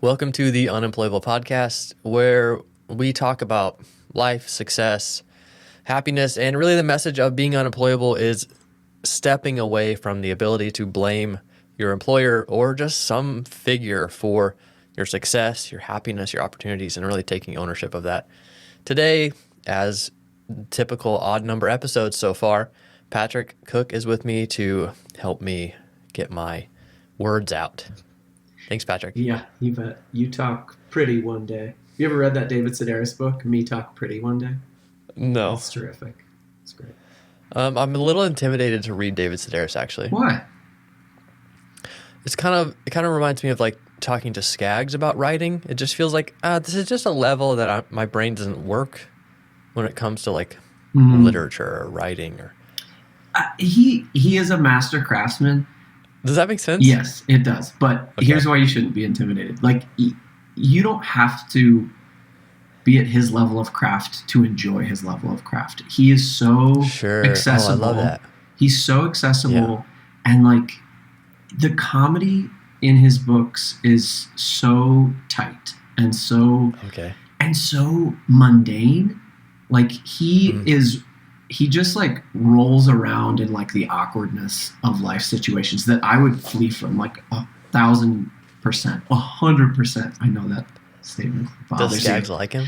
Welcome to the Unemployable Podcast, where we talk about life, success, happiness, and really the message of being unemployable is stepping away from the ability to blame your employer or just some figure for your success, your happiness, your opportunities, and really taking ownership of that. Today, as typical odd number episodes so far, Patrick Cook is with me to help me get my words out. Thanks, Patrick. Yeah, you bet. You Talk Pretty One Day. You ever read that David Sedaris book, Me Talk Pretty One Day? No. It's terrific. It's great. I'm a little intimidated to read David Sedaris, actually. Why? It kind of reminds me of like talking to Skaggs about writing. It just feels like this is just a level that my brain doesn't work when it comes to like literature or writing. Or he is a master craftsman. Does that make sense? Yes, it does. But Okay. Here's why you shouldn't be intimidated. Like, you don't have to be at his level of craft to enjoy his level of craft. He is so Sure. accessible. Oh, I love that. He's so accessible. Yeah. And like, the comedy in his books is so tight and so Okay. mundane. Like, he just like rolls around in like the awkwardness of life situations that I would flee from, like 1,000%, 100%. I know that statement bothers Does Skaggs you. like him?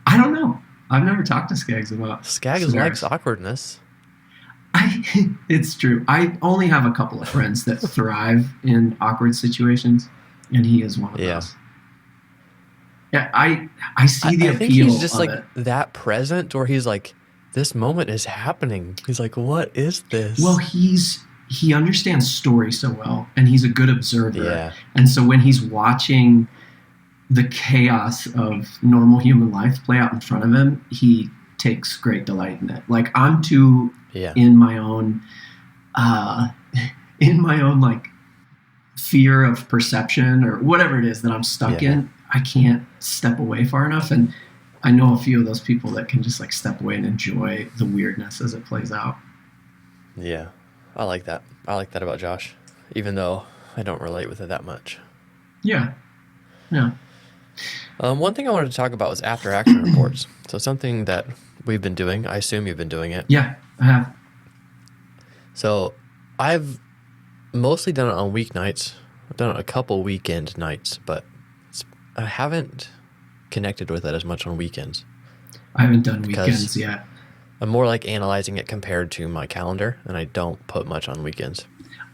I don't know. I've never talked to Skaggs about Skaggs Sedaris. likes awkwardness. It's true. I only have a couple of friends that thrive in awkward situations, and he is one of those. Yeah, I see the I appeal think he's just of like it. that present, or he's like, this moment is happening. He's like, what is this? Well, he understands story so well, and he's a good observer. Yeah. And so when he's watching the chaos of normal human life play out in front of him, he takes great delight in it. Like, I'm too in my own like fear of perception or whatever it is that I'm stuck in. I can't step away far enough, and I know a few of those people that can just like step away and enjoy the weirdness as it plays out. Yeah, I like that. I like that about Josh, even though I don't relate with it that much. Yeah. One thing I wanted to talk about was after action reports. So something that we've been doing. I assume you've been doing it. Yeah, I have. So I've mostly done it on weeknights. I've done it a couple weekend nights, but I haven't connected with it as much on weekends. I haven't done weekends yet. I'm more like analyzing it compared to my calendar, and I don't put much on weekends.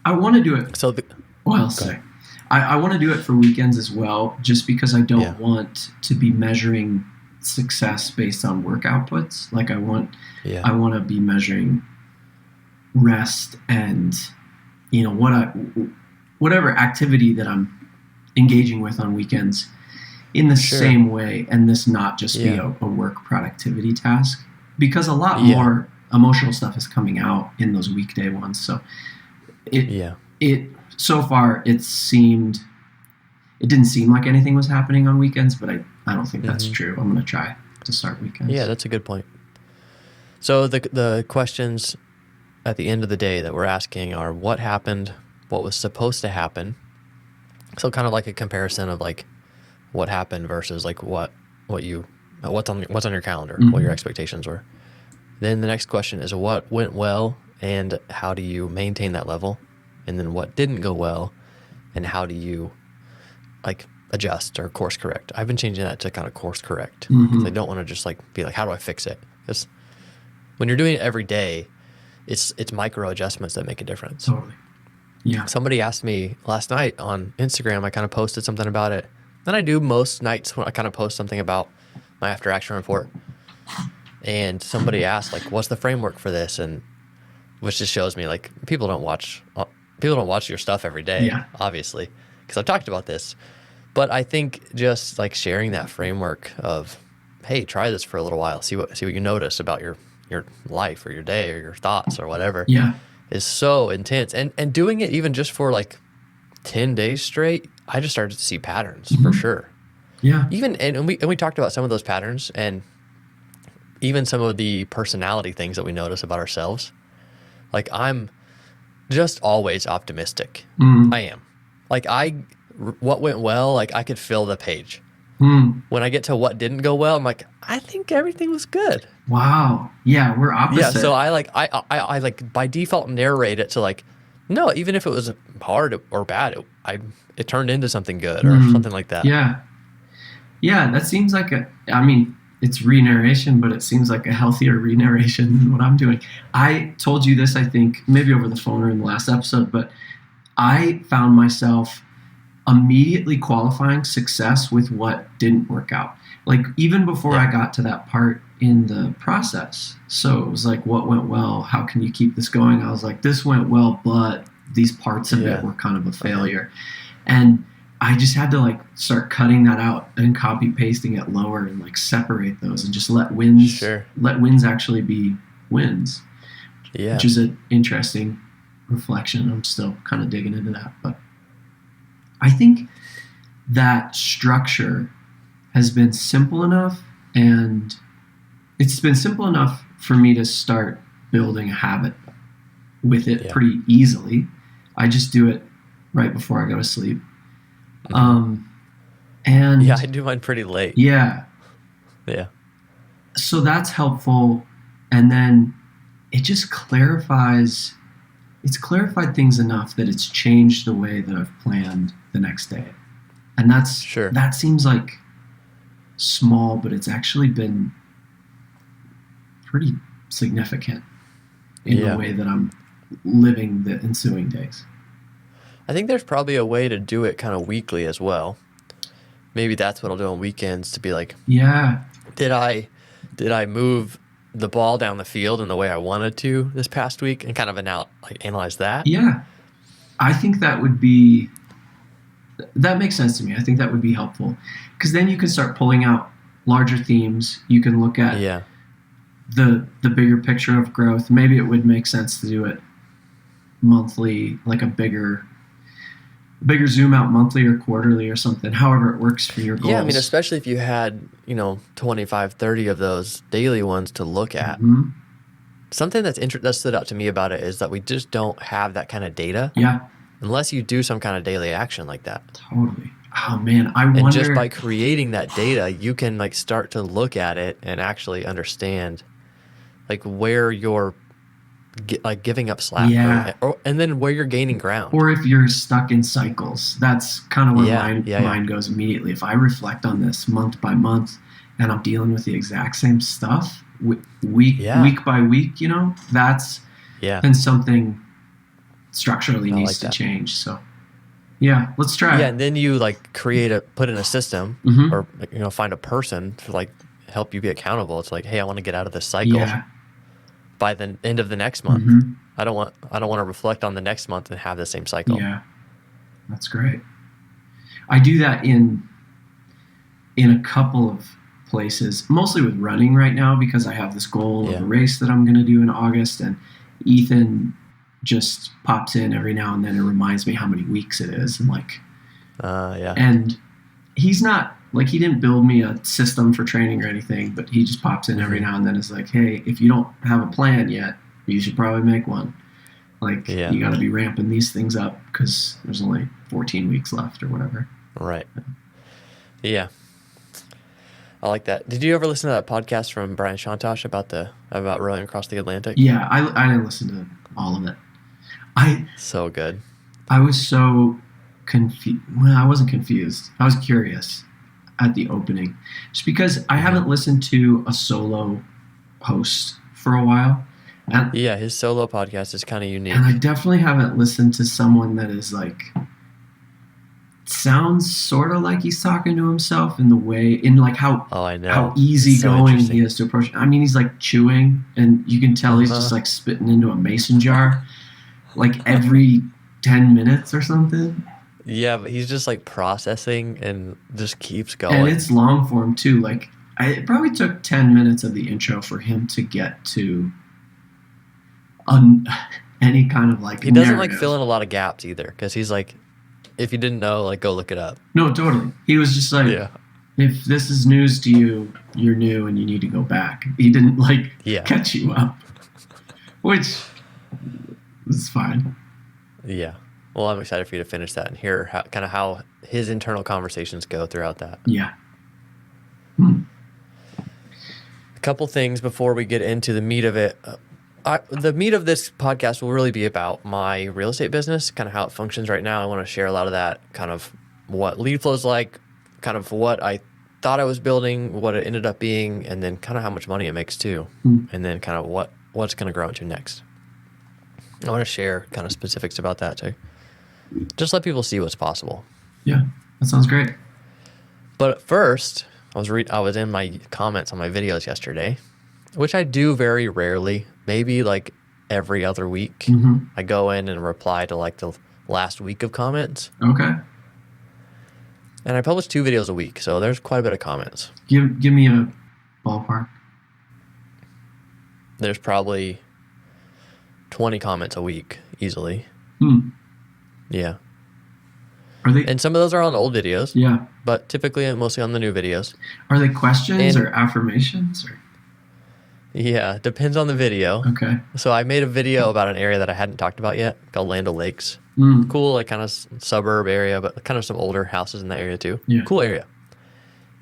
I want to do it. So I want to do it for weekends as well, just because I don't want to be measuring success based on work outputs. Like, I want to be measuring rest and, whatever activity that I'm engaging with on weekends in the same way, and this not just be a work productivity task, because a lot more emotional stuff is coming out in those weekday ones. So it so far it didn't seem like anything was happening on weekends, but I don't think that's true. I'm going to try to start weekends. Yeah, that's a good point. So the questions at the end of the day that we're asking are what happened, what was supposed to happen. So kind of like a comparison of like what happened versus like what's on your calendar, what your expectations were. Then the next question is what went well and how do you maintain that level? And then what didn't go well and how do you like adjust or course correct? I've been changing that to kind of course correct because I don't want to just like be like, how do I fix it? Because when you're doing it every day, it's micro adjustments that make a difference. Totally. Yeah. Somebody asked me last night on Instagram, I kind of posted something about it. Then I do most nights when I kind of post something about my after action report. And somebody asked like, what's the framework for this? And which just shows me like people don't watch your stuff every day, obviously, because I've talked about this. But I think just like sharing that framework of, hey, try this for a little while, see what you notice about your life or your day or your thoughts or whatever. Is so intense. And doing it even just for like 10 days straight, I just started to see patterns for sure. Yeah. Even and we talked about some of those patterns and even some of the personality things that we notice about ourselves. Like, I'm just always optimistic. I am. Like, what went well, like I could fill the page. When I get to what didn't go well, I'm like, I think everything was good. Wow. Yeah, we're opposite. Yeah, so I like by default narrate it to like, no, even if it was hard or bad, it turned into something good or something like that. Yeah. Yeah, that seems like it's re-narration, but it seems like a healthier re-narration than what I'm doing. I told you this, I think, maybe over the phone or in the last episode, but I found myself immediately qualifying success with what didn't work out. Like even before I got to that part in the process. So it was like, what went well? How can you keep this going? I was like, this went well, but these parts of it were kind of a failure. And I just had to like start cutting that out and copy pasting it lower and like separate those and just let wins actually be wins. Yeah. Which is an interesting reflection. I'm still kind of digging into that, but I think that structure has been simple enough, and it's been simple enough for me to start building a habit with it pretty easily. I just do it right before I go to sleep. And I do mine pretty late. Yeah. So that's helpful. And then it just clarifies. It's clarified things enough that it's changed the way that I've planned the next day. And that seems like small, but it's actually been pretty significant in the way that I'm living the ensuing days. I think there's probably a way to do it kind of weekly as well. Maybe that's what I'll do on weekends to be like, did I move the ball down the field in the way I wanted to this past week, and kind of analyze that? Yeah. I think that makes sense to me. I think that would be helpful, because then you can start pulling out larger themes. You can look at the bigger picture of growth. Maybe it would make sense to do it monthly, like a bigger zoom out monthly or quarterly or something, however it works for your goals. Yeah, I mean, especially if you had, 25, 30 of those daily ones to look at. Something that stood out to me about it is that we just don't have that kind of data. Yeah. Unless you do some kind of daily action like that. Totally. Oh man, I wonder. And just by creating that data, you can like start to look at it and actually understand like where you're giving up slack, and then where you're gaining ground. Or if you're stuck in cycles, that's kind of where mine goes immediately. If I reflect on this month by month and I'm dealing with the exact same stuff week by week, that's then something structurally needs to change. So let's try it. And then you put in a system or find a person to help you be accountable. It's like, hey, I want to get out of this cycle by the end of the next month. I don't want to reflect on the next month and have the same cycle. Yeah, that's great. I do that in a couple of places, mostly with running right now, because I have this goal of a race that I'm going to do in August, and Ethan just pops in every now and then and reminds me how many weeks it is, and and he's not he didn't build me a system for training or anything, but he just pops in every now and then. Is like, hey, if you don't have a plan yet, you should probably make one. You got to be ramping these things up because there's only 14 weeks left or whatever. Right. Yeah. I like that. Did you ever listen to that podcast from Brian Shantosh about rowing across the Atlantic? Yeah, I didn't listen to all of it. So good. I was so confused. Well, I wasn't confused. I was curious at the opening, just because I haven't listened to a solo host for a while. And, his solo podcast is kind of unique. And I definitely haven't listened to someone that is sounds sort of like he's talking to himself how easygoing he is to approach. I mean, he's chewing, and you can tell he's just spitting into a mason jar every 10 minutes or something. Yeah, but he's just processing and just keeps going. And it's long form too. It probably took 10 minutes of the intro for him to get to any kind of he doesn't narrative. fill in a lot of gaps either, because he's if you didn't know, go look it up. No, totally. He was just if this is news to you, you're new and you need to go back. He didn't catch you up, which is fine. Yeah. Well, I'm excited for you to finish that and hear how his internal conversations go throughout that. Yeah. A couple things before we get into the meat of it. The meat of this podcast will really be about my real estate business, kind of how it functions right now. I want to share a lot of that, kind of what lead flow is like, kind of what I thought I was building, what it ended up being, and then kind of how much money it makes too, and then kind of what's going to grow into next. I want to share kind of specifics about that too. Just let people see what's possible. Yeah, that sounds great. But first, I was in my comments on my videos yesterday, which I do very rarely, maybe like every other week. I go in and reply to like the last week of comments. Okay. And I publish 2 videos a week, so there's quite a bit of comments. Give me a ballpark. There's probably 20 comments a week, easily. Yeah. Are they? And some of those are on old videos. Yeah. But typically, mostly on the new videos. Are they questions or affirmations? Or? Yeah, depends on the video. Okay. So I made a video about an area that I hadn't talked about yet, called Land O'Lakes. Cool, like kind of suburb area, but kind of some older houses in that area too. Yeah. Cool area.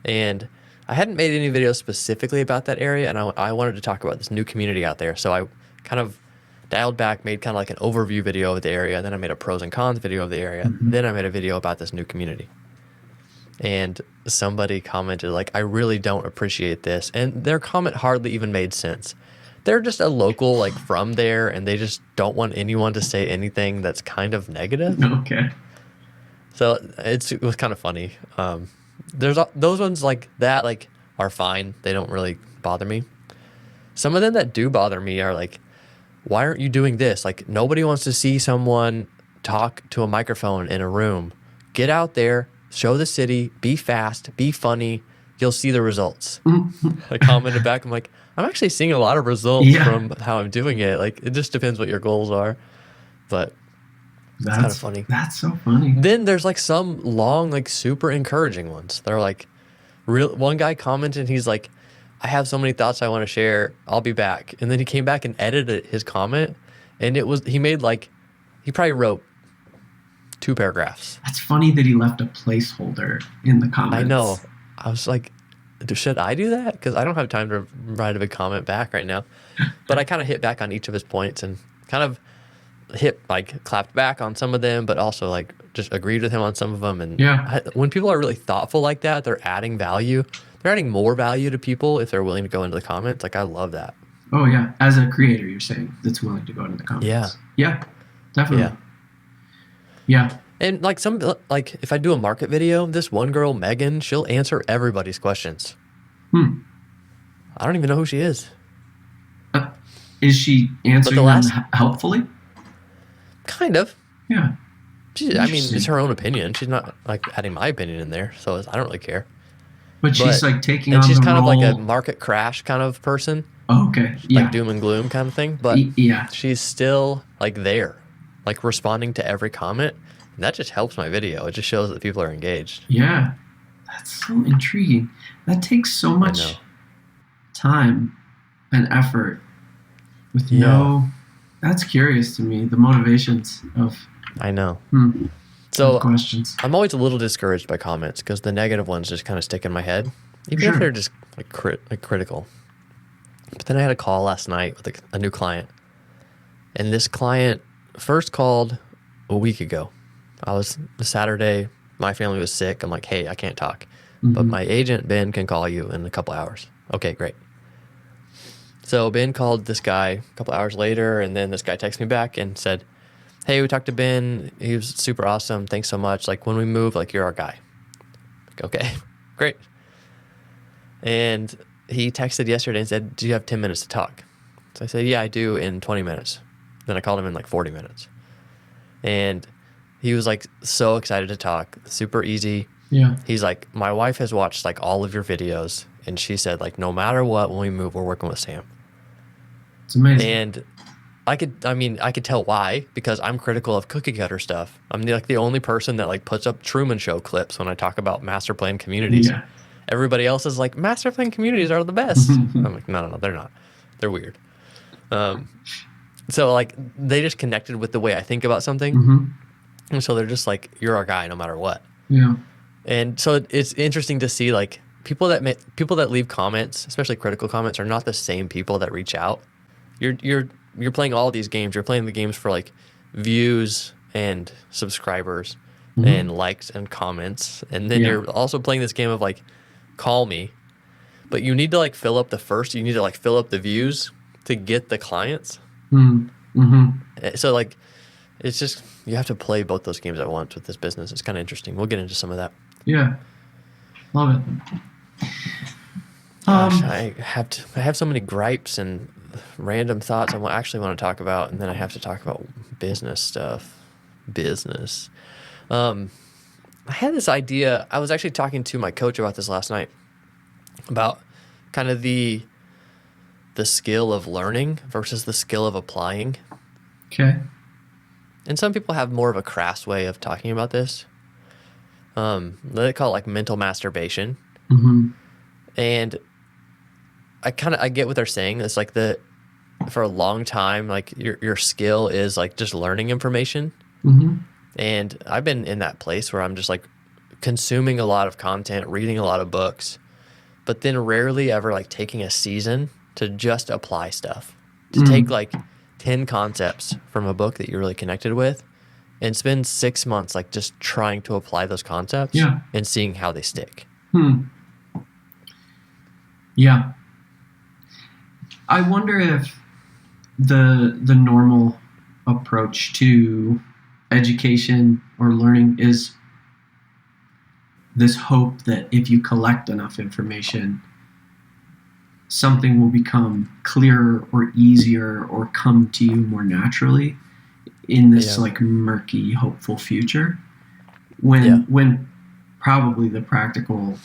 And I hadn't made any videos specifically about that area, and I wanted to talk about this new community out there. So I kind of dialed back, made kind of like an overview video of the area. Then I made a pros and cons video of the area. Then I made a video about this new community. And somebody commented like, I really don't appreciate this. And their comment hardly even made sense. They're just a local, like from there, and they just don't want anyone to say anything that's kind of negative. Okay. So it was kind of funny. There's those ones like that, like are fine. They don't really bother me. Some of them that do bother me are like, why aren't you doing this? Like nobody wants to see someone talk to a microphone in a room. Get out there, show the city, be fast, be funny. You'll see the results. I commented back. I'm like, I'm actually seeing a lot of results from how I'm doing it. Like, it just depends what your goals are. But that's kind of funny. That's so funny. Then there's like some long, like super encouraging ones. They're like, one guy commented, he's like, I have so many thoughts I want to share. I'll be back. And then he came back and edited his comment. And he probably wrote 2 paragraphs. That's funny that he left a placeholder in the comments. I know. I was like, should I do that? Because I don't have time to write a big comment back right now. But I kind of hit back on each of his points and kind of clapped back on some of them, but also like just agreed with him on some of them. And when people are really thoughtful like that, they're adding value. They're adding more value to people if they're willing to go into the comments. Like, I love that. Oh, yeah. As a creator, you're saying that's willing to go into the comments. Yeah. Yeah, definitely. Yeah. And like if I do a market video, this one girl, Megan, she'll answer everybody's questions. I don't even know who she is. Is she answering them helpfully? Kind of. Yeah. I mean, it's her own opinion. She's not like adding my opinion in there, so I don't really care. But she's like taking on and she's the kind role. of like a market crash kind of person. Oh, okay. Yeah. Like doom and gloom kind of thing. But she's still like there, like responding to every comment. And that just helps my video. It just shows that people are engaged. Yeah. That's so intriguing. That takes so much time and effort with that's curious to me, the motivations of I know. So questions. I'm always a little discouraged by comments because the negative ones just kind of stick in my head, even if they're just like critical. But then I had a call last night with a new client, and this client first called a week ago. I was Saturday. My family was sick. I'm like, hey, I can't talk, but my agent Ben can call you in a couple hours. Okay, great. So Ben called this guy a couple hours later, and then this guy texted me back and said, hey, we talked to Ben. He was super awesome. Thanks so much. Like, when we move, like, you're our guy. Like, okay, great. And he texted yesterday and said, do you have 10 minutes to talk? So I said, yeah, I do in 20 minutes. Then I called him in like 40 minutes. And he was like so excited to talk. Super easy. Yeah. He's like, my wife has watched like all of your videos. And she said, like, no matter what, when we move, we're working with Sam. It's amazing. And I could tell why, because I'm critical of cookie cutter stuff. I'm the only person that like puts up Truman Show clips when I talk about master plan communities. Yeah. Everybody else is like, master plan communities are the best. I'm like, no, they're not. They're weird. So like they just connected with the way I think about something. And so they're just like, you're our guy no matter what. Yeah. And so it's interesting to see like people that leave comments, especially critical comments, are not the same people that reach out. You're playing all these games. You're playing the games for like views and subscribers and likes and comments. And then you're also playing this game of like, call me. But you need to like fill up the views to get the clients. So like, it's just, you have to play both those games at once with this business. It's kind of interesting. We'll get into some of that. Yeah. Love it. Gosh, I have so many gripes and random thoughts I actually want to talk about, and then I have to talk about business stuff. I had this idea. I was actually talking to my coach about this last night, about kind of the skill of learning versus the skill of applying. Okay. And some people have more of a crass way of talking about this. They call it like mental masturbation. And I get what they're saying. It's like for a long time, like your skill is like just learning information. And I've been in that place where I'm just like consuming a lot of content, reading a lot of books, but then rarely ever like taking a season to just apply stuff, to take like 10 concepts from a book that you're really connected with and spend 6 months like just trying to apply those concepts and seeing how they stick. Yeah. I wonder if the normal approach to education or learning is this hope that if you collect enough information, something will become clearer or easier or come to you more naturally in this like murky, hopeful future, when probably the practical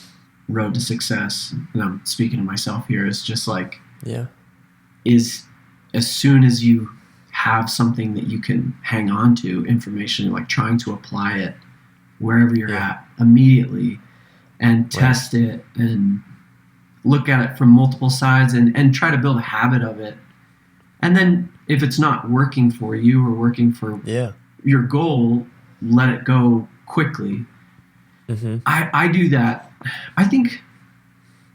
road to success, and I'm speaking to myself here, is just like, is as soon as you have something that you can hang on to, information, like trying to apply it wherever you're at immediately and test it and look at it from multiple sides and try to build a habit of it. And then if it's not working for you or working for your goal, let it go quickly. I do that. I think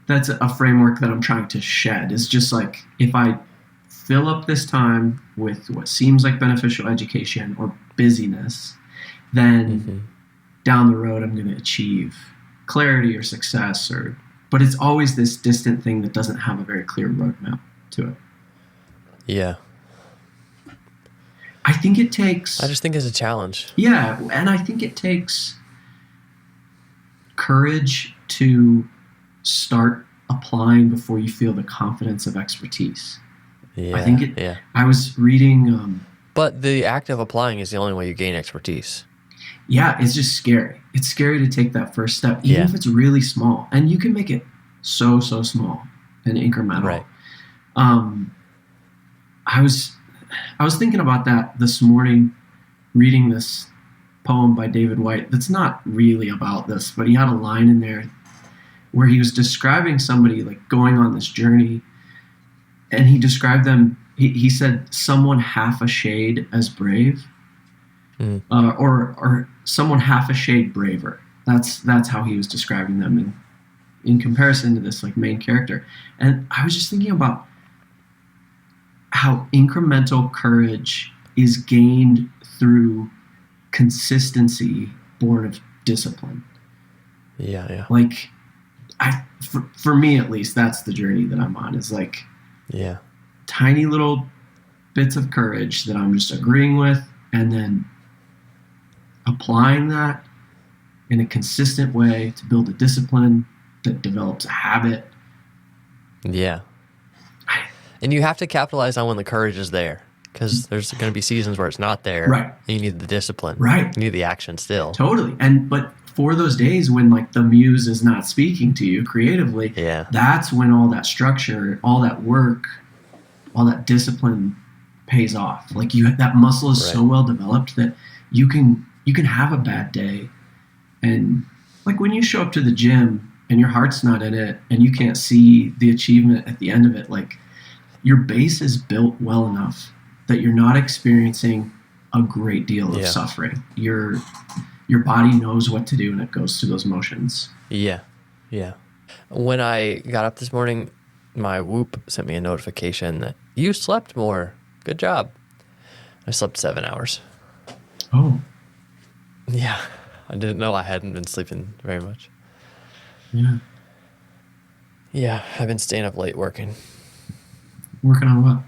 that's a framework that I'm trying to shed. Is just like, if I fill up this time with what seems like beneficial education or busyness, then down the road I'm going to achieve clarity or success, but it's always this distant thing that doesn't have a very clear roadmap to it. Yeah. I think it takes... I just think it's a challenge. Yeah, and I think it takes courage to start applying before you feel the confidence of expertise. Yeah, I think I was reading... but the act of applying is the only way you gain expertise. Yeah, it's just scary. It's scary to take that first step, even if it's really small. And you can make it so small and incremental. Right. I was thinking about that this morning, reading this poem by David Whyte that's not really about this, but he had a line in there where he was describing somebody like going on this journey, and he described them, he said someone half a shade as brave, or someone half a shade braver. That's how he was describing them in comparison to this like main character. And I was just thinking about how incremental courage is gained through consistency born of discipline. Yeah. Like, for me at least, that's the journey that I'm on, is like tiny little bits of courage that I'm just agreeing with, and then applying that in a consistent way to build a discipline that develops a habit. Yeah. And you have to capitalize on when the courage is there, because there's going to be seasons where it's not there. Right. And you need the discipline. Right. You need the action still. Totally. But for those days when like the muse is not speaking to you creatively, that's when all that structure, all that work, all that discipline pays off. Like that muscle is so well developed that you can have a bad day. And like when you show up to the gym and your heart's not in it and you can't see the achievement at the end of it, like your base is built well enough that you're not experiencing a great deal of suffering. Your body knows what to do and it goes through those motions. Yeah. Yeah. When I got up this morning, my Whoop sent me a notification that you slept more. Good job. I slept 7 hours. Oh. Yeah. I didn't know I hadn't been sleeping very much. Yeah. Yeah. I've been staying up late working. Working on what?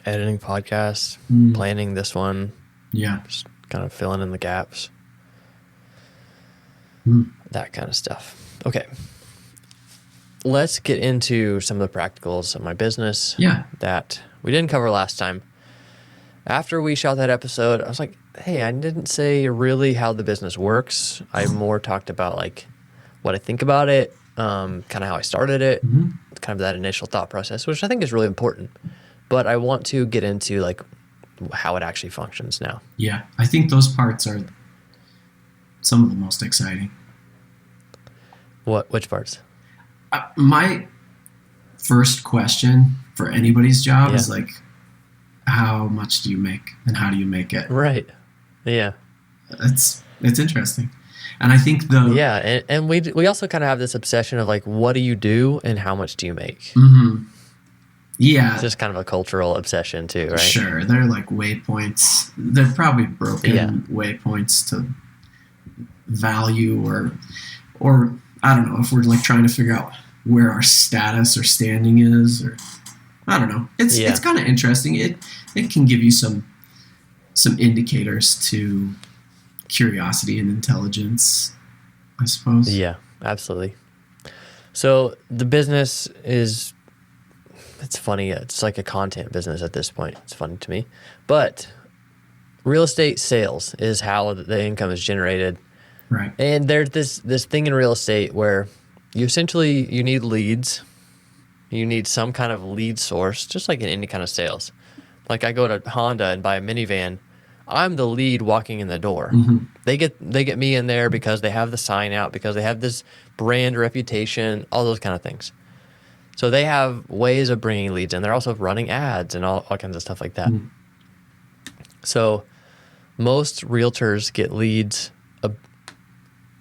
Editing podcasts, planning this one. Yeah. Just kind of filling in the gaps. That kind of stuff. Okay. Let's get into some of the practicals of my business that we didn't cover last time. After we shot that episode, I was like, hey, I didn't say really how the business works. I more talked about like what I think about it, kind of how I started it, kind of that initial thought process, which I think is really important. But I want to get into like how it actually functions now. Yeah, I think those parts are some of the most exciting. Which parts? My first question for anybody's job is like, how much do you make and how do you make it? Right. Yeah. It's interesting. And I think and we also kind of have this obsession of like, what do you do and how much do you make? Yeah. It's just kind of a cultural obsession too, right? Sure. They're like waypoints. They're probably broken waypoints to value or I don't know if we're like trying to figure out where our status or standing is, or I don't know. It's kind of interesting. It can give you some indicators to curiosity and intelligence, I suppose. Yeah, absolutely. So the business is, it's funny. It's like a content business at this point. It's funny to me, but real estate sales is how the income is generated. Right. And there's this thing in real estate where you need leads. You need some kind of lead source, just like in any kind of sales. Like I go to Honda and buy a minivan. I'm the lead walking in the door. They get me in there because they have the sign out, because they have this brand reputation, all those kind of things. So they have ways of bringing leads in. They're also running ads and all kinds of stuff like that. So most realtors get leads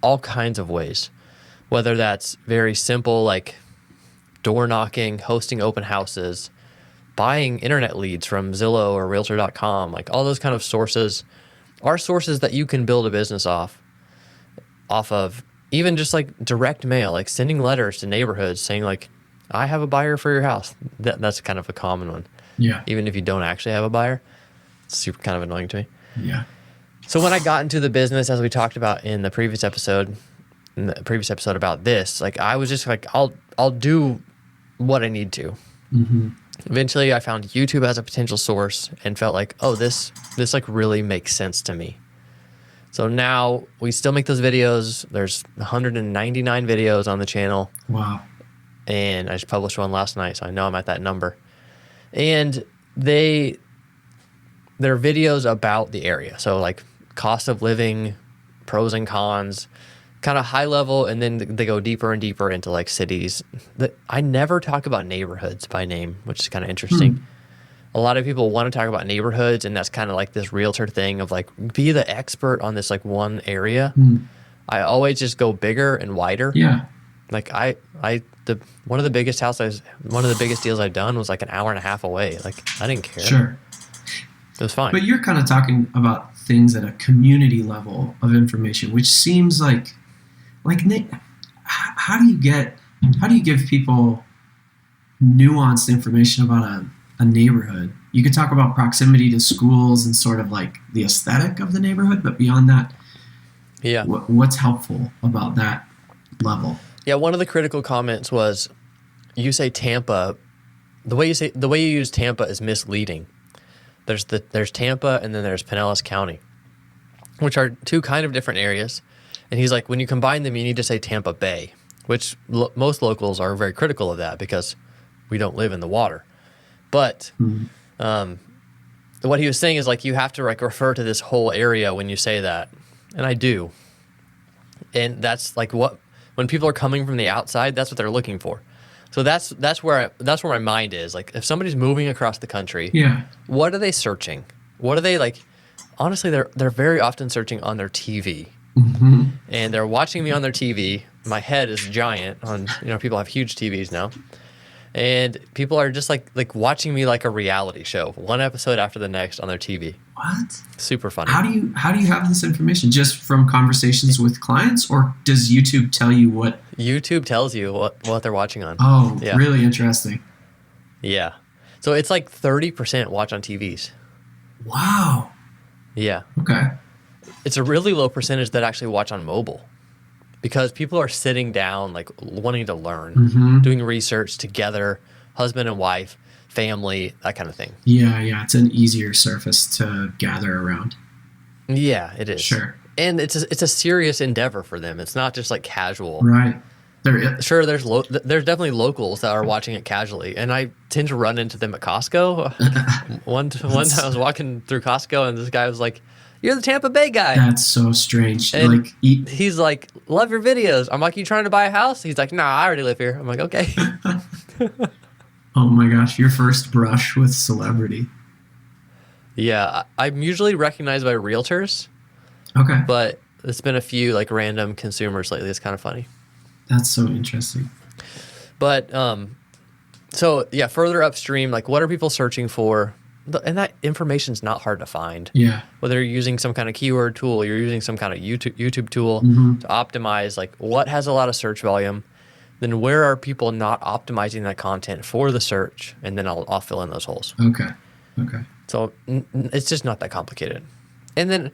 all kinds of ways, whether that's very simple like door knocking, hosting open houses, buying internet leads from Zillow or Realtor.com, like all those kind of sources are sources that you can build a business off of. Even just like direct mail, like sending letters to neighborhoods saying like, I have a buyer for your house. That's kind of a common one. Yeah. Even if you don't actually have a buyer, it's super kind of annoying to me. Yeah. So when I got into the business, as we talked about in the previous episode about this, like I was just like, I'll do what I need to. Eventually I found YouTube as a potential source and felt like, oh, this like really makes sense to me. So now we still make those videos. There's 199 videos on the channel. Wow. And I just published one last night, so I know I'm at that number. And they're videos about the area. So like cost of living, pros and cons, kind of high level, and then they go deeper and deeper into like cities. I never talk about neighborhoods by name, which is kind of interesting. A lot of people want to talk about neighborhoods, and that's kind of like this realtor thing of like, be the expert on this like one area. I always just go bigger and wider. Yeah. Like one of the biggest deals I've done was like an hour and a half away. Like I didn't care. Sure. It was fine. But you're kind of talking about things at a community level of information, which seems like how do you give people nuanced information about a neighborhood? You could talk about proximity to schools and sort of like the aesthetic of the neighborhood, but beyond that, what's helpful about that level? Yeah, one of the critical comments was, you say Tampa, the way you use Tampa is misleading. There's Tampa and then there's Pinellas County, which are two kind of different areas. And he's like, when you combine them, you need to say Tampa Bay, which most locals are very critical of that because we don't live in the water. But what he was saying is like, you have to like refer to this whole area when you say that. And I do. And that's like when people are coming from the outside, that's what they're looking for. So that's where my mind is. Like if somebody's moving across the country, what are they searching? What are they like? Honestly, they're very often searching on their TV, and they're watching me on their TV. My head is giant. People have huge TVs now, and people are just like watching me like a reality show, one episode after the next on their TV. What? Super funny. How do you have this information? Just from conversations with clients, or does YouTube tell you what? YouTube tells you what they're watching on. Oh, yeah. Really interesting. Yeah. So it's like 30% watch on TVs. Wow. Yeah. Okay. It's a really low percentage that actually watch on mobile, because people are sitting down, like wanting to learn, doing research together, husband and wife, family, that kind of thing. Yeah. It's an easier surface to gather around. Yeah, it is. Sure. And it's a serious endeavor for them. It's not just like casual. Right. Sure, there's definitely locals that are watching it casually, and I tend to run into them at Costco. One time I was walking through Costco, and this guy was like, "You're the Tampa Bay guy." That's so strange. And he's like, "Love your videos." I'm like, "You trying to buy a house?" He's like, "Nah, I already live here." I'm like, "Okay." Oh my gosh, your first brush with celebrity. Yeah, I'm usually recognized by realtors. Okay. But it's been a few like random consumers lately. It's kind of funny. That's so interesting. But so yeah, further upstream, like what are people searching for? And that information's not hard to find. Yeah. Whether you're using some kind of keyword tool, you're using some kind of YouTube tool to optimize like what has a lot of search volume, then where are people not optimizing that content for the search, and then I'll fill in those holes. Okay. So it's just not that complicated. And then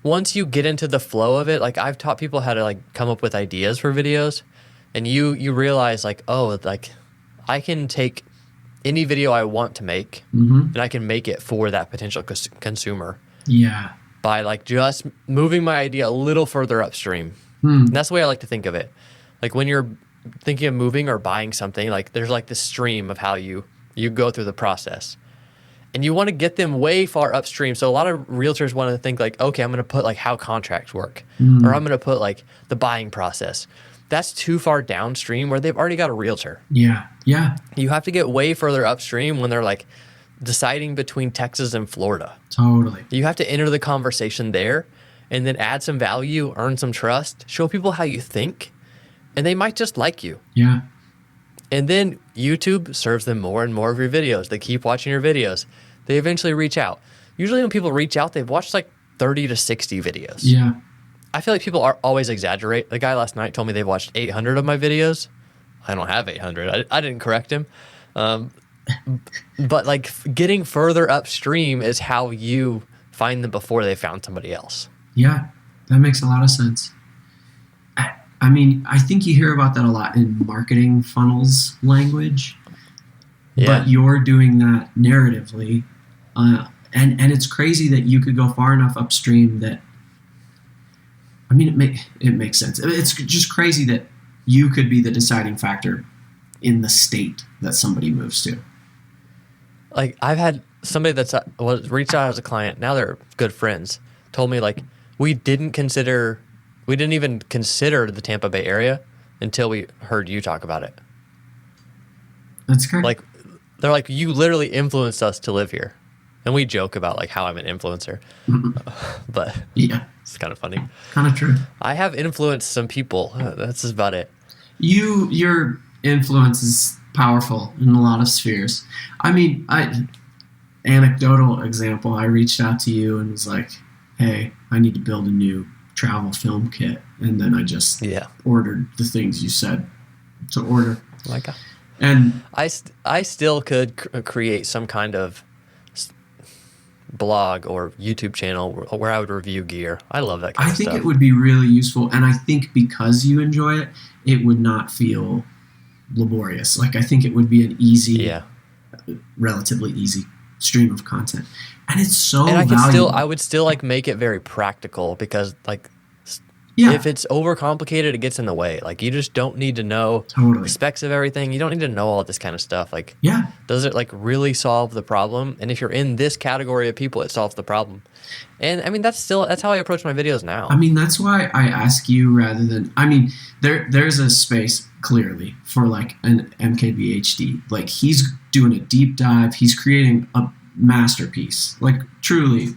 once you get into the flow of it, like I've taught people how to like come up with ideas for videos, and you realize like, oh, like I can take any video I want to make and I can make it for that potential consumer. Yeah. By like just moving my idea a little further upstream. And that's the way I like to think of it. Like when you're thinking of moving or buying something, like there's like this stream of how you go through the process. And you want to get them way far upstream. So a lot of realtors want to think like, okay, I'm going to put like how contracts work, or I'm going to put like the buying process. That's too far downstream where they've already got a realtor. Yeah. You have to get way further upstream when they're like deciding between Texas and Florida. Totally. You have to enter the conversation there and then add some value, earn some trust, show people how you think, and they might just like you. Yeah. And then YouTube serves them more and more of your videos. They keep watching your videos. They eventually reach out. Usually when people reach out, they've watched like 30 to 60 videos. Yeah. I feel like people always exaggerate. The guy last night told me they've watched 800 of my videos. I don't have 800. I didn't correct him. But like getting further upstream is how you find them before they found somebody else. Yeah, that makes a lot of sense. I mean, I think you hear about that a lot in marketing funnels language, but you're doing that narratively. And it's crazy that you could go far enough upstream that, I mean, it makes sense. It's just crazy that you could be the deciding factor in the state that somebody moves to. Like I've had somebody that's reached out as a client. Now they're good friends. Told me like we didn't even consider the Tampa Bay area until we heard you talk about it. That's great. Like they're like, you literally influenced us to live here. And we joke about like how I'm an influencer, but yeah, it's kind of funny. Kind of true. I have influenced some people. That's just about it. Your influence is powerful in a lot of spheres. I mean, anecdotal example, I reached out to you and was like, hey, I need to build a new travel film kit. And then I just ordered the things you said to order. Like, and I still could create some kind of blog or YouTube channel where I would review gear. I love that kind of stuff. I think it would be really useful, and I think because you enjoy it, it would not feel laborious. Like I think it would be an easy, relatively easy stream of content, and it's so valuable. I would still like make it very practical because like. If it's overcomplicated, it gets in the way. Like you just don't need to know the specs of everything. You don't need to know all this kind of stuff. Like, does it like really solve the problem? And if you're in this category of people, it solves the problem. And I mean, that's how I approach my videos now. I mean, that's why I ask you rather than, I mean, there's a space clearly for like an MKBHD. Like he's doing a deep dive. He's creating masterpiece, like truly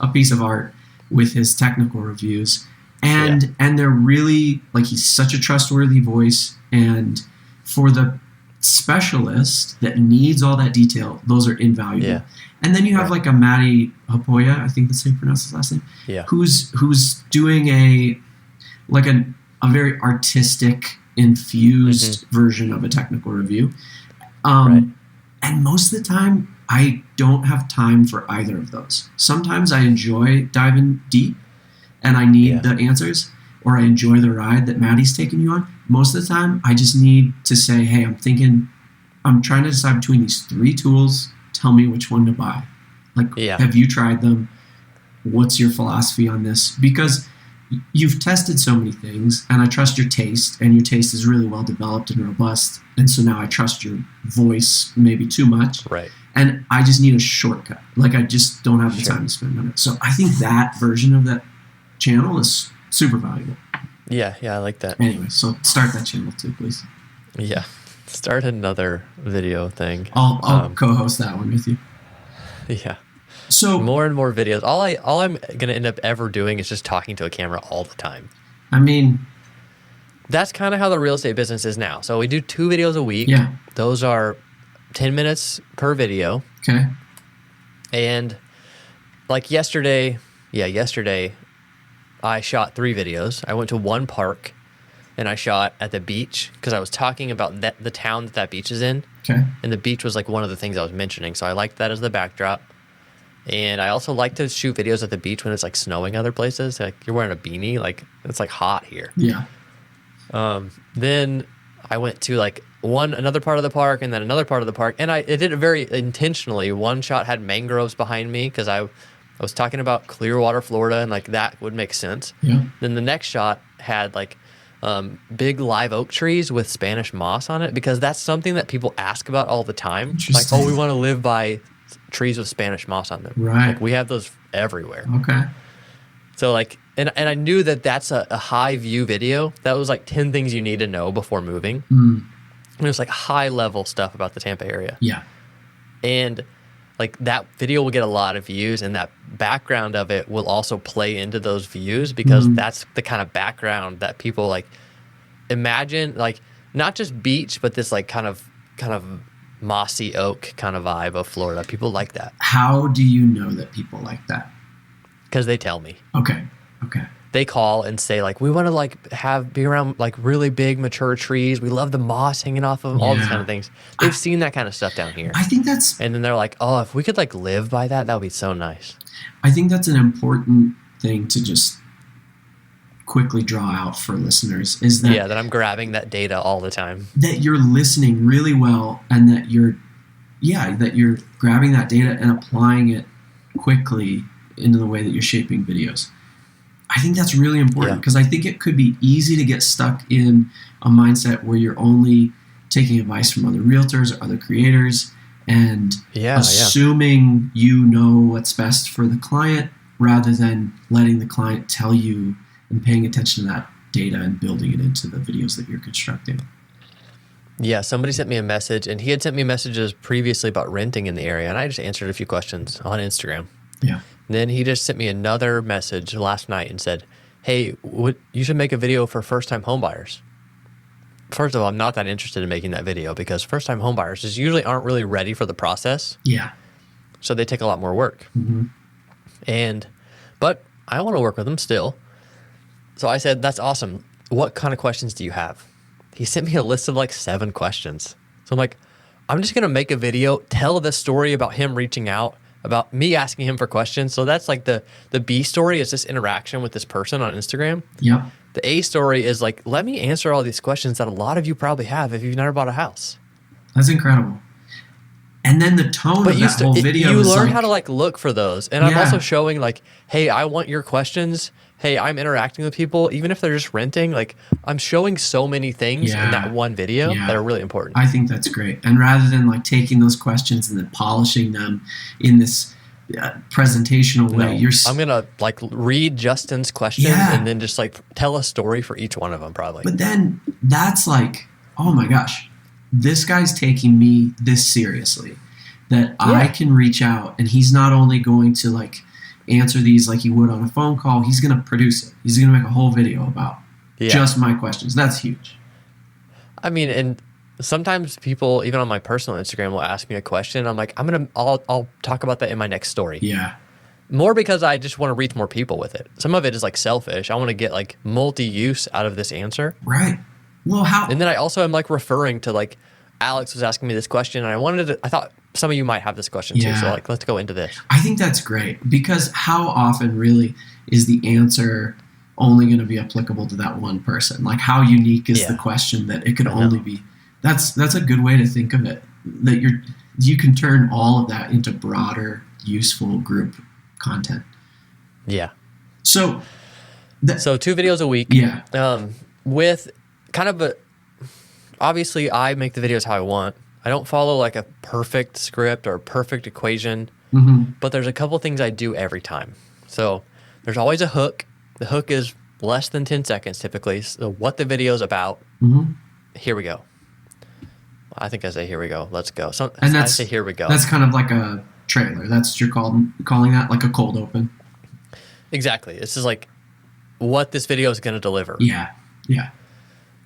a piece of art with his technical reviews. And they're really, like, he's such a trustworthy voice. And for the specialist that needs all that detail, those are invaluable. Yeah. And then you have like a Matty Hapoya, I think that's how you pronounce his last name. Yeah. Who's doing a very artistic infused version of a technical review. And most of the time I don't have time for either of those. Sometimes I enjoy diving deep and I need the answers, or I enjoy the ride that Maddie's taking you on. Most of the time, I just need to say, hey, I'm trying to decide between these 3 tools. Tell me which one to buy. Like, have you tried them? What's your philosophy on this? Because you've tested so many things, and I trust your taste, and your taste is really well developed and robust. And so now I trust your voice maybe too much. Right. And I just need a shortcut. Like, I just don't have the time to spend on it. So I think that version of that channel is super valuable. Yeah, I like that. Anyway, so start that channel too, please. Yeah, start another video thing. I'll co-host that one with you. Yeah. So more and more videos. All I'm gonna end up ever doing is just talking to a camera all the time. I mean, that's kind of how the real estate business is now. So we do 2 videos a week. Yeah. Those are 10 minutes per video. Okay. And like yesterday I shot 3 videos. I went to one park and I shot at the beach because I was talking about the town that beach is in. Okay. And the beach was like one of the things I was mentioning. So I liked that as the backdrop. And I also like to shoot videos at the beach when it's like snowing other places. Like you're wearing a beanie, like it's like hot here. Yeah. Then I went to like another part of the park and then another part of the park. And I did it very intentionally. One shot had mangroves behind me because I was talking about Clearwater, Florida, and like that would make sense. Yeah. Then the next shot had like big live oak trees with Spanish moss on it because that's something that people ask about all the time. Like, oh, we want to live by trees with Spanish moss on them. Right. Like, we have those everywhere. Okay. So like, and I knew that that's a high view video. That was like 10 things you need to know before moving. And it was like high level stuff about the Tampa area. Yeah. And like that video will get a lot of views and that background of it will also play into those views because that's the kind of background that people like imagine, like not just beach, but this like kind of mossy oak kind of vibe of Florida. People like that. How do you know that people like that? Because they tell me. Okay. They call and say like, we want to like be around like really big mature trees. We love the moss hanging off of them, all these kind of things. They've seen that kind of stuff down here. I think that's... And then they're like, oh, if we could like live by that, that would be so nice. I think that's an important thing to just quickly draw out for listeners is that... that I'm grabbing that data all the time. That you're listening really well and that you're grabbing that data and applying it quickly into the way that you're shaping videos. I think that's really important because I think it could be easy to get stuck in a mindset where you're only taking advice from other realtors or other creators and assuming you know what's best for the client rather than letting the client tell you and paying attention to that data and building it into the videos that you're constructing. Yeah, somebody sent me a message and he had sent me messages previously about renting in the area and I just answered a few questions on Instagram. Yeah. Then he just sent me another message last night and said, hey, you should make a video for first-time homebuyers. First of all, I'm not that interested in making that video because first-time homebuyers just usually aren't really ready for the process. Yeah. So they take a lot more work. But I want to work with them still. So I said, that's awesome. What kind of questions do you have? He sent me a list of like 7 questions. So I'm like, I'm just going to make a video, tell the story about him reaching out, about me asking him for questions. So that's like the B story is this interaction with this person on Instagram. Yeah. The A story is like, let me answer all these questions that a lot of you probably have if you've never bought a house. That's incredible. And then the tone of that whole video you is learn like, how to like look for those. And I'm also showing like, hey, I want your questions. Hey, I'm interacting with people, even if they're just renting. Like I'm showing so many things in that one video that are really important. I think that's great. And rather than like taking those questions and then polishing them in this presentational way, I'm gonna like read Justin's questions and then just like tell a story for each one of them probably. But then that's like, oh my gosh, this guy's taking me this seriously. that I can reach out, and he's not only going to like answer these like he would on a phone call, he's going to produce it. He's going to make a whole video about just my questions. That's huge. I mean, and sometimes people, even on my personal Instagram, will ask me a question. I'm like, I'll talk about that in my next story. Yeah. More because I just want to reach more people with it. Some of it is like selfish. I want to get like multi-use out of this answer. Right. Well, how? And then I also am like referring to like, Alex was asking me this question, and I thought some of you might have this question too. So like, let's go into this. I think that's great, because how often really is the answer only going to be applicable to that one person? Like, how unique is the question that it could only be? That's a good way to think of it. That you can turn all of that into broader, useful group content. Yeah. So 2 videos a week. Yeah. With kind of obviously I make the videos how I want. I don't follow like a perfect script or a perfect equation, but there's a couple things I do every time. So there's always a hook. The hook is less than 10 seconds typically. So what the video is about. Here we go. I think I say here we go. Let's go. I say here we go. That's kind of like a trailer. That's what you're calling that, like a cold open. Exactly. This is like what this video is going to deliver. Yeah. Yeah.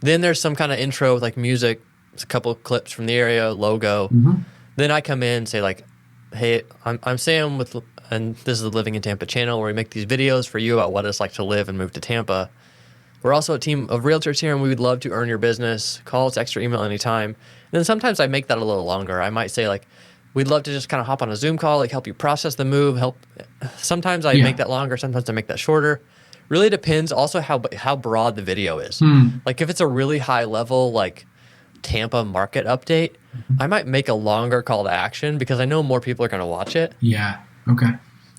Then there's some kind of intro with like music, a couple of clips from the area, logo. Then I come in and say like, hey, I'm Sam and this is the Living in Tampa channel, where we make these videos for you about what it's like to live and move to Tampa. We're also a team of realtors here, and we would love to earn your business. Call us, extra email anytime. And then sometimes I make that a little longer. I might say like, we'd love to just kind of hop on a Zoom call, like help you process the move. Sometimes I make that longer. Sometimes I make that shorter. Really depends also how broad the video is. Like if it's a really high level, like Tampa market update, I might make a longer call to action because I know more people are going to watch it. Yeah. Okay.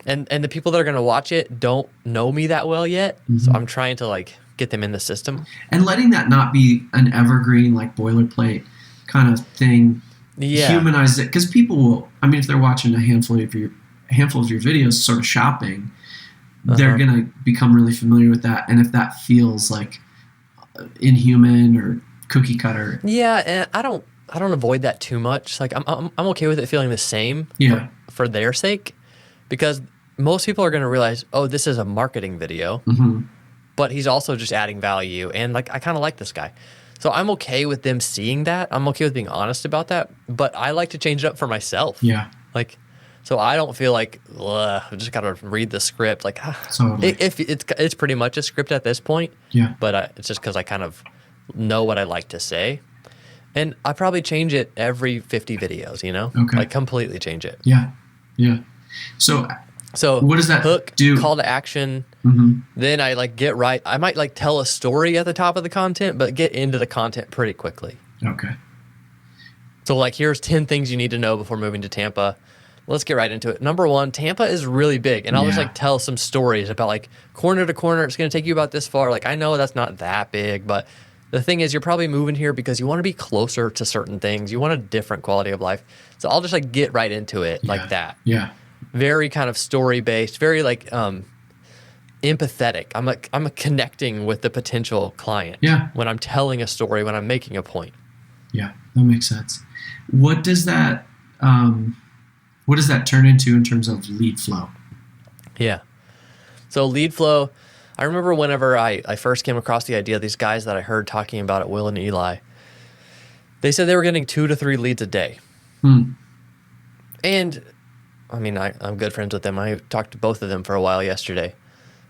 And the people that are going to watch it don't know me that well yet. So I'm trying to like get them in the system. And letting that not be an evergreen, like boilerplate kind of thing. Yeah. Humanize it. Because people will, I mean, if they're watching a handful of your videos sort of shopping, they're going to become really familiar with that. And if that feels like inhuman or cookie cutter. Yeah. And I don't avoid that too much. Like I'm okay with it feeling the same for their sake, because most people are going to realize, oh, this is a marketing video, but he's also just adding value. And like, I kind of like this guy. So I'm okay with them seeing that. I'm okay with being honest about that, but I like to change it up for myself. Yeah. Like, so I don't feel like, I just got to read the script. Like, totally. if it's pretty much a script at this point. Yeah. But it's just because I kind of know what I like to say. And I probably change it every 50 videos, you know? Okay. Like completely change it. Yeah. Yeah. So what does that hook, do? Call to action. Then I like get right. I might like tell a story at the top of the content, but get into the content pretty quickly. Okay. So like, here's 10 things you need to know before moving to Tampa. Let's get right into it. Number 1, Tampa is really big. And I'll just like tell some stories about like corner to corner. It's going to take you about this far. Like, I know that's not that big, but the thing is, you're probably moving here because you want to be closer to certain things. You want a different quality of life. So I'll just like get right into it like that. Yeah. Very kind of story based, very like empathetic. I'm connecting with the potential client. Yeah. When I'm telling a story, when I'm making a point. Yeah, that makes sense. What does that turn into in terms of lead flow? Yeah. So lead flow, I remember whenever I first came across the idea, these guys that I heard talking about at Will and Eli, they said they were getting 2 to 3 leads a day. And I mean, I'm good friends with them. I talked to both of them for a while yesterday.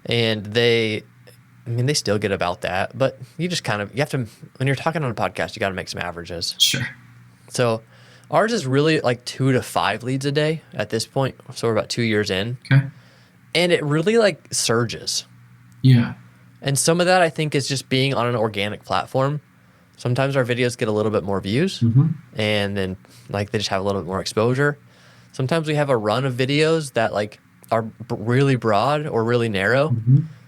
And they still get about that. But you have to, when you're talking on a podcast, you got to make some averages. Sure. So ours is really like 2 to 5 leads a day at this point. So we're about 2 years in. Okay. And it really like surges. Yeah. And some of that I think is just being on an organic platform. Sometimes our videos get a little bit more views and then like they just have a little bit more exposure. Sometimes we have a run of videos that like are really broad or really narrow,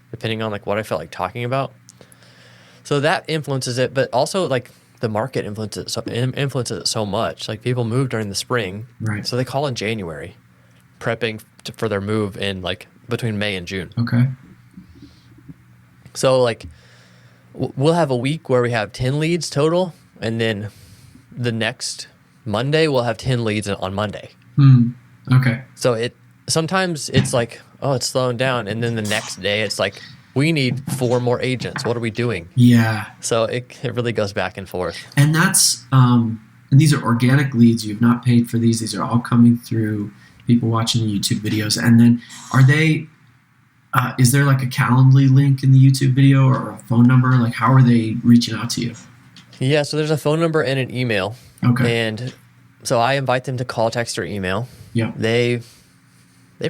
depending on like what I felt like talking about. So that influences it, but also like the market influences it so much. Like people move during the spring, right? So they call in January, prepping for their move in like between May and June. Okay. So like we'll have a week where we have 10 leads total, and then the next Monday we'll have 10 leads on Monday. Okay. So sometimes it's like, oh, it's slowing down, and then the next day it's like, we need 4 more agents. What are we doing? Yeah. So it really goes back and forth. And that's and these are organic leads. You've not paid for these. These are all coming through people watching the YouTube videos. And then are they? Is there like a Calendly link in the YouTube video or a phone number? Like, how are they reaching out to you? Yeah, so there's a phone number and an email. Okay. And so I invite them to call, text, or email. Yeah. They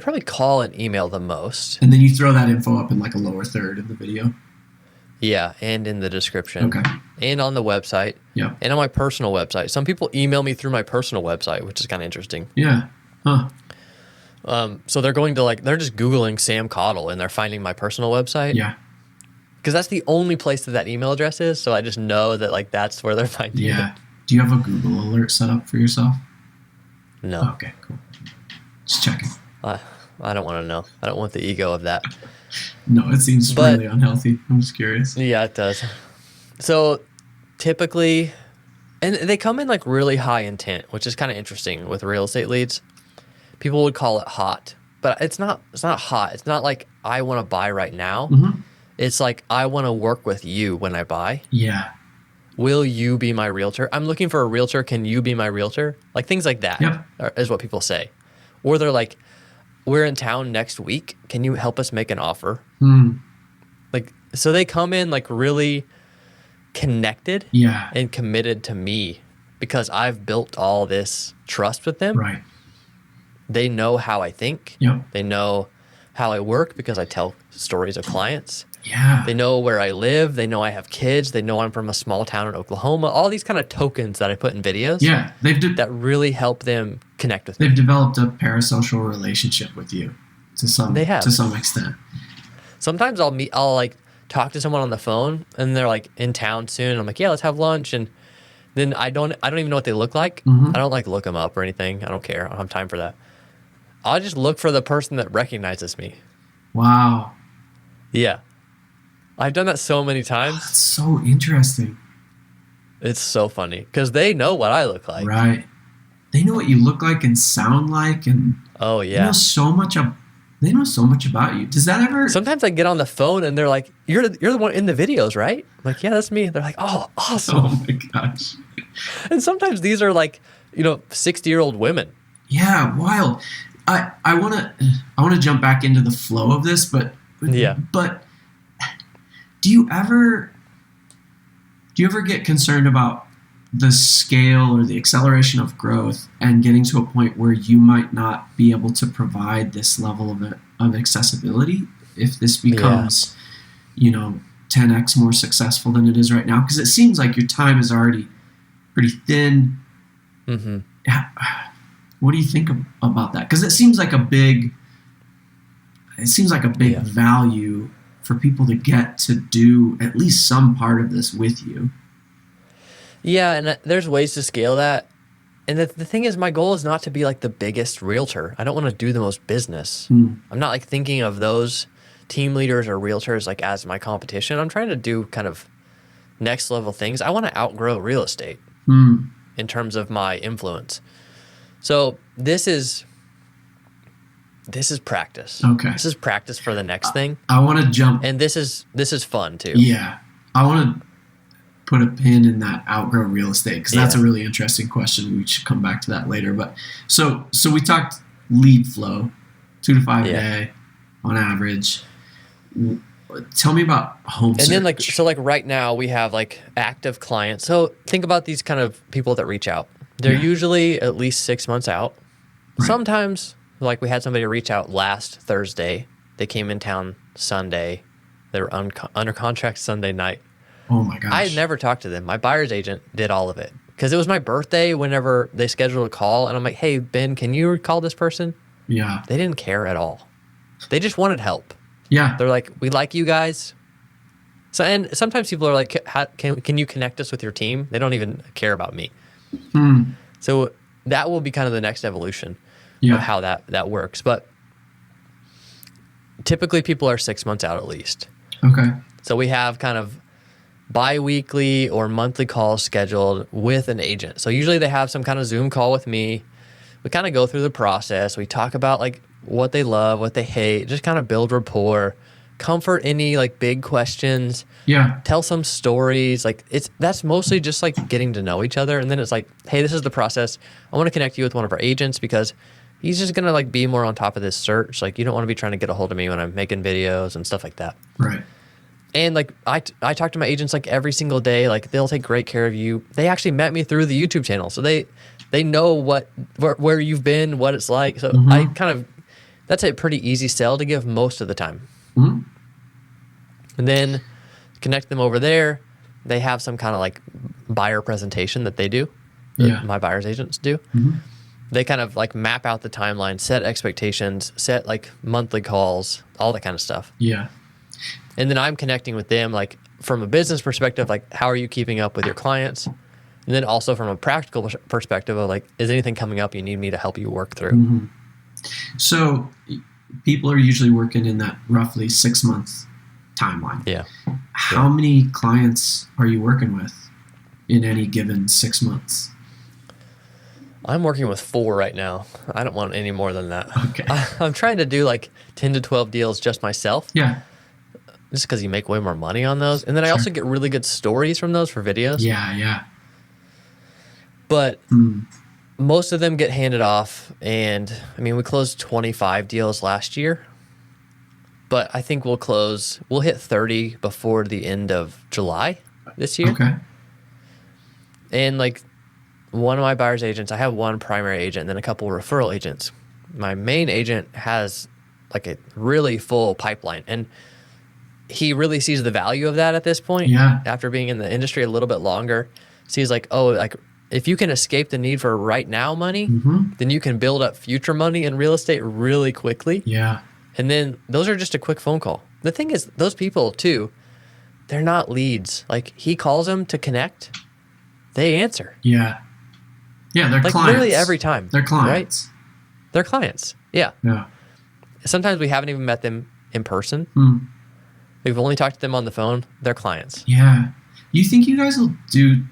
probably call and email the most. And then you throw that info up in like a lower third of the video. Yeah, and in the description. Okay. And on the website. Yeah. And on my personal website. Some people email me through my personal website, which is kind of interesting. Yeah. Huh. So they're going to they're just Googling Sam Cottle and they're finding my personal website. Yeah. Because that's the only place that email address is. So I just know that that's where they're finding it. Do you have a Google alert set up for yourself? No. Okay, cool. Just checking. I don't want to know. I don't want the ego of that. No, it seems really unhealthy. I'm just curious. Yeah, it does. So typically, and they come in like really high intent, which is kind of interesting with real estate leads. People would call it hot, but it's not hot. It's not like I want to buy right now. Mm-hmm. It's like I want to work with you when I buy. Yeah. Will you be my realtor? I'm looking for a realtor. Can you be my realtor? Like things like that is what people say. Or they're like, we're in town next week. Can you help us make an offer? Like, so they come in like really connected and committed to me because I've built all this trust with them. Right. They know how I think. Yep. They know how I work because I tell stories of clients. Yeah. They know where I live. They know I have kids. They know I'm from a small town in Oklahoma. All these kind of tokens that I put in videos. Yeah. That really help them connect with me. They've developed a parasocial relationship with you to some extent. Sometimes I'll like talk to someone on the phone and they're like in town soon. I'm like, yeah, let's have lunch. And then I don't even know what they look like. Mm-hmm. I don't like look them up or anything. I don't care. I don't have time for that. I'll just look for the person that recognizes me. Wow. Yeah. I've done that so many times. That's so interesting. It's so funny because they know what I look like. Right. They know what you look like and sound like, and oh yeah, they know so much about you. Does that ever? Sometimes I get on the phone and they're like, "You're the one in the videos, right?" I'm like, "Yeah, that's me." They're like, "Oh, awesome!" Oh my gosh. And sometimes these are like, 60-year-old women. Yeah, wild. I want to jump back into the flow of this, but yeah. But do you ever get concerned about the scale or the acceleration of growth and getting to a point where you might not be able to provide this level of accessibility if this becomes 10x more successful than it is right now? Because it seems like your time is already pretty thin. Mm-hmm. What do you think about that? Because it seems like a big value for people to get to do at least some part of this with you. Yeah, and there's ways to scale that. And the thing is, my goal is not to be like the biggest realtor. I don't want to do the most business. I'm not like thinking of those team leaders or realtors like as my competition. I'm trying to do kind of next level things. I want to outgrow real estate in terms of my influence. So this is practice. Okay. This is practice for the next thing. I want to jump. And this is fun too. Yeah. I want to put a pin in that outgrow real estate because that's a really interesting question. We should come back to that later. But so we talked lead flow, 2 to 5 a day on average. Tell me about home search. And then right now we have like active clients. So think about these kind of people that reach out. They're usually at least 6 months out. Right. Sometimes, like we had somebody reach out last Thursday. They came in town Sunday. They were under contract Sunday night. Oh my gosh. I had never talked to them. My buyer's agent did all of it because it was my birthday whenever they scheduled a call. And I'm like, hey, Ben, can you call this person? Yeah. They didn't care at all. They just wanted help. Yeah. They're like, we like you guys. So, and sometimes people are like, can you connect us with your team? They don't even care about me. So that will be kind of the next evolution of how that works. But typically people are 6 months out at least. Okay. So we have kind of bi-weekly or monthly calls scheduled with an agent. So usually they have some kind of Zoom call with me. we kind of go through the process. We talk about like what they love, what they hate, just kind of build rapport, comfort any like big questions. Yeah. Tell some stories. Like that's mostly just like getting to know each other. And then it's like, hey, this is the process. I want to connect you with one of our agents because he's just going to like be more on top of this search. Like you don't want to be trying to get a hold of me when I'm making videos and stuff like that. Right. And like I talk to my agents like every single day. Like they'll take great care of you. They actually met me through the YouTube channel. So they know where you've been, what it's like. So I kind of, that's a pretty easy sell to give most of the time. Mm-hmm. And then connect them over there. They have some kind of like buyer presentation that they do. That my buyer's agents do. Mm-hmm. They kind of like map out the timeline, set expectations, set like monthly calls, all that kind of stuff. Yeah. And then I'm connecting with them like from a business perspective, like how are you keeping up with your clients? And then also from a practical perspective of like, is anything coming up you need me to help you work through? Mm-hmm. So people are usually working in that roughly 6 month timeline. Yeah. How many clients are you working with in any given 6 months? I'm working with 4 right now. I don't want any more than that. Okay. I'm trying to do like 10 to 12 deals just myself. Yeah. Just because you make way more money on those. And then I also get really good stories from those for videos. Yeah, yeah. But most of them get handed off. And I mean, we closed 25 deals last year. But I think we'll hit 30 before the end of July this year. Okay. And like one of my buyer's agents, I have one primary agent and then a couple referral agents. My main agent has like a really full pipeline. And he really sees the value of that at this point. Yeah. After being in the industry a little bit longer, sees like, oh, like if you can escape the need for right now money, then you can build up future money in real estate really quickly. Yeah. And then those are just a quick phone call. The thing is, those people too, they're not leads. Like he calls them to connect, they answer. Yeah. Yeah, they're like clients. Literally every time. They're clients. Right? They're clients. Yeah. Yeah. Sometimes we haven't even met them in person. We've only talked to them on the phone. They're clients. Yeah. You think you guys will do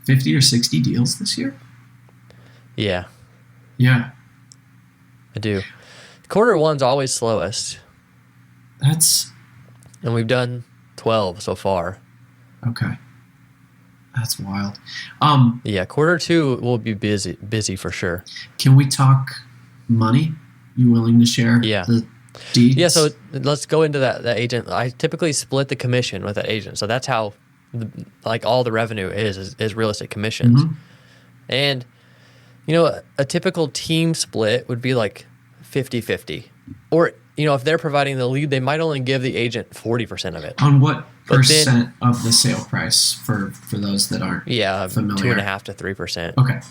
50 or 60 deals this year? Yeah, Yeah. I do. Quarter one's always slowest. And we've done 12 so far. Okay. That's wild. Yeah, quarter two will be busy for sure. Can we talk money? You willing to share the deeds? Yeah, so let's go into that agent. I typically split the commission with that agent. So that's how like all the revenue is real estate commissions. And you know, a typical team split would be like 50-50. Or you know, if they're providing the lead, they might only give the agent 40% of it. On what percent of the sale price for those that aren't familiar? 2.5% to 3%. Okay.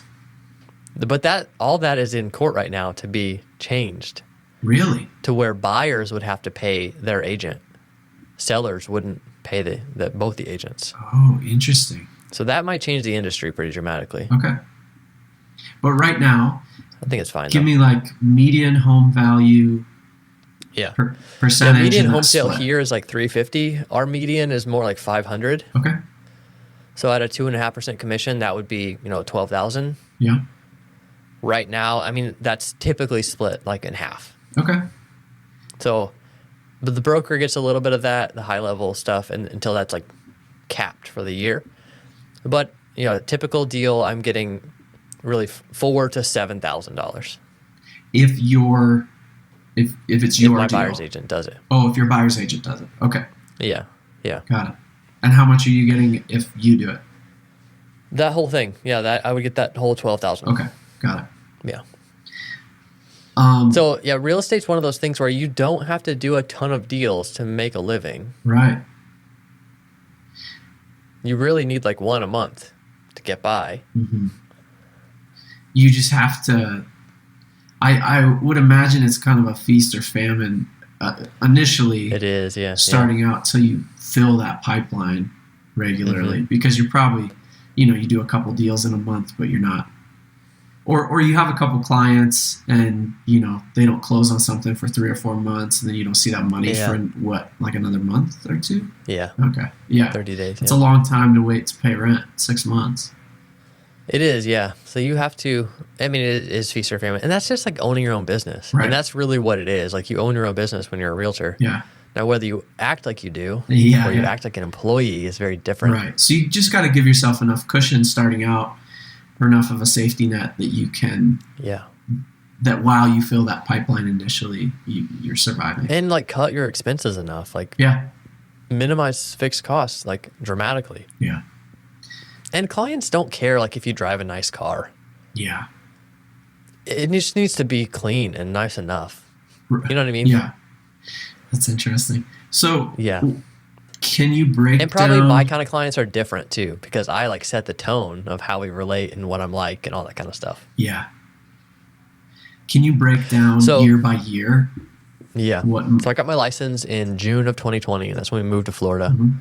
But all that is in court right now to be changed. Really? To where buyers would have to pay their agent. Sellers wouldn't pay both the agents. Oh, interesting. So that might change the industry pretty dramatically. Okay. But right now, I think it's fine. Give me like median home value. Yeah. Percentage. Yeah, median home sale here is like 350. Our median is more like 500. Okay. So at a 2.5% commission, that would be, 12,000. Yeah. Right now, I mean, that's typically split like in half. Okay. So, but the broker gets a little bit of that, the high level stuff, and until that's like capped for the year. But, a typical deal, I'm getting really $4,000 to $7,000. If it's your my deal. buyer's agent does it. Oh, if your buyer's agent does it. Okay. Yeah. Got it. And how much are you getting if you do it? That whole thing. Yeah, I would get that whole $12,000. Okay. Got it. Yeah. So real estate's one of those things where you don't have to do a ton of deals to make a living. Right. You really need like one a month to get by. You just have to. I would imagine it's kind of a feast or famine initially. It is, yeah. Starting out till you fill that pipeline regularly because you're probably, you do a couple deals in a month, but you're not. Or you have a couple clients and, they don't close on something for 3 or 4 months and then you don't see that money for like another month or 2? Yeah. Okay. Yeah. 30 days. It's a long time to wait to pay rent, 6 months. It is, yeah. So you have to, I mean, it is feast or famine. And that's just like owning your own business. Right. And that's really what it is. Like you own your own business when you're a realtor. Yeah. Now, whether you act like you do or Yeah, you yeah. act like an employee is very different. Right. So you just got to give yourself enough cushion starting out, or enough of a safety net that you can, Yeah. that while you fill that pipeline initially, you're surviving. And like cut your expenses enough. Like Yeah. minimize fixed costs like dramatically. Yeah. And clients don't care like if you drive a nice car. Yeah. It just needs to be clean and nice enough. You know what I mean? Yeah. That's interesting. So Yeah. can you break And probably down... my kind of clients are different too, because I like set the tone of how we relate and what I'm like and all that kind of stuff. Yeah. Can you break down So- year by year? Yeah. What? So I got my license in June of 2020, and that's when we moved to Florida. Mhm.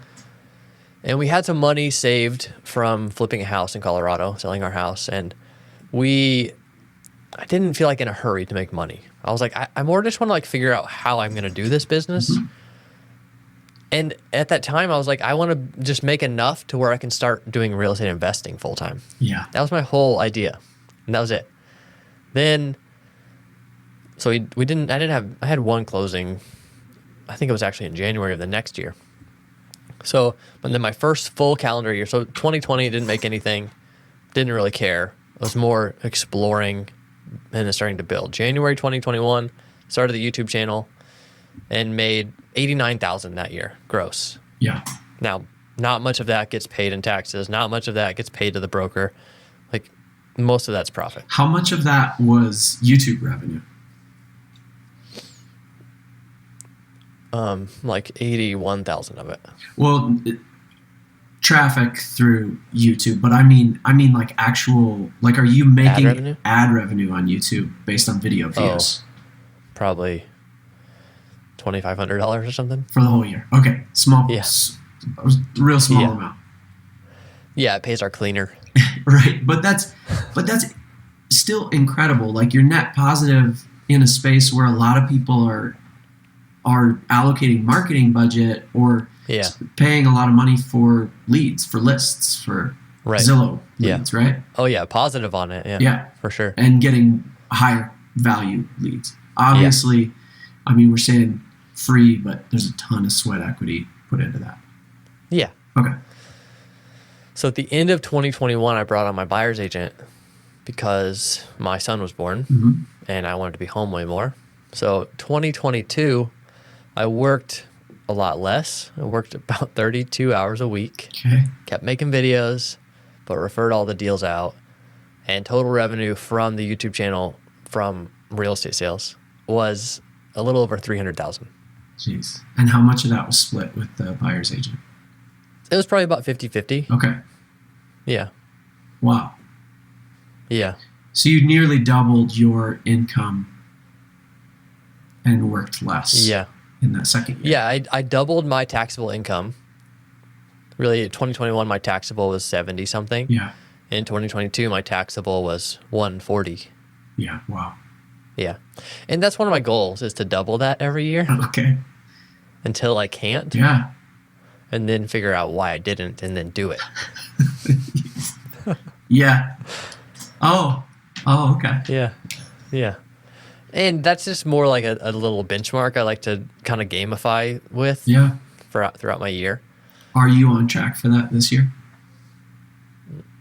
And we had some money saved from flipping a house in Colorado, selling our house. And I didn't feel like in a hurry to make money. I was like, I more just want to like figure out how I'm going to do this business. And at that time, I was like, I want to just make enough to where I can start doing real estate investing full time. Yeah. That was my whole idea. And that was it. Then, so I had one closing. I think it was actually in January of the next year. So, but then my first full calendar year, so 2020, didn't make anything, didn't really care. It was more exploring and then starting to build. January 2021, started the YouTube channel and made $89,000 that year gross. Yeah. Now, not much of that gets paid in taxes. Not much of that gets paid to the broker. Like most of that's profit. How much of that was YouTube revenue? Like 81,000 of it. Well, traffic through YouTube, but I mean like actual, like, are you making ad revenue on YouTube based on video views? Probably $2,500 or something for the whole year. Okay, small. Yeah. Real small amount. Yeah, it pays our cleaner. Right, but that's still incredible. Like you're net positive in a space where a lot of people are allocating marketing budget or paying a lot of money for leads, for lists, for Zillow leads, right? Oh yeah, positive on it. Yeah, yeah, for sure. And getting higher value leads. Obviously, I mean, we're saying free, but there's a ton of sweat equity put into that. Yeah. Okay. So at the end of 2021, I brought on my buyer's agent because my son was born and I wanted to be home way more. So 2022, I worked a lot less. I worked about 32 hours a week. Okay. Kept making videos, but referred all the deals out. And total revenue from the YouTube channel from real estate sales was a little over $300,000. Jeez. And how much of that was split with the buyer's agent? It was probably about 50-50. Okay. Yeah. Wow. Yeah. So you nearly doubled your income and worked less. Yeah. In that second year. Yeah, I doubled my taxable income. Really, 2021, my taxable was 70 something. Yeah. In 2022, my taxable was 140. Yeah. Wow. Yeah. And that's one of my goals is to double that every year Okay. until I can't. Yeah. And then figure out why I didn't and then do it. Yeah. Oh, okay. Yeah. Yeah. And that's just more like a little benchmark I like to kind of gamify with throughout my year. Are you on track for that this year?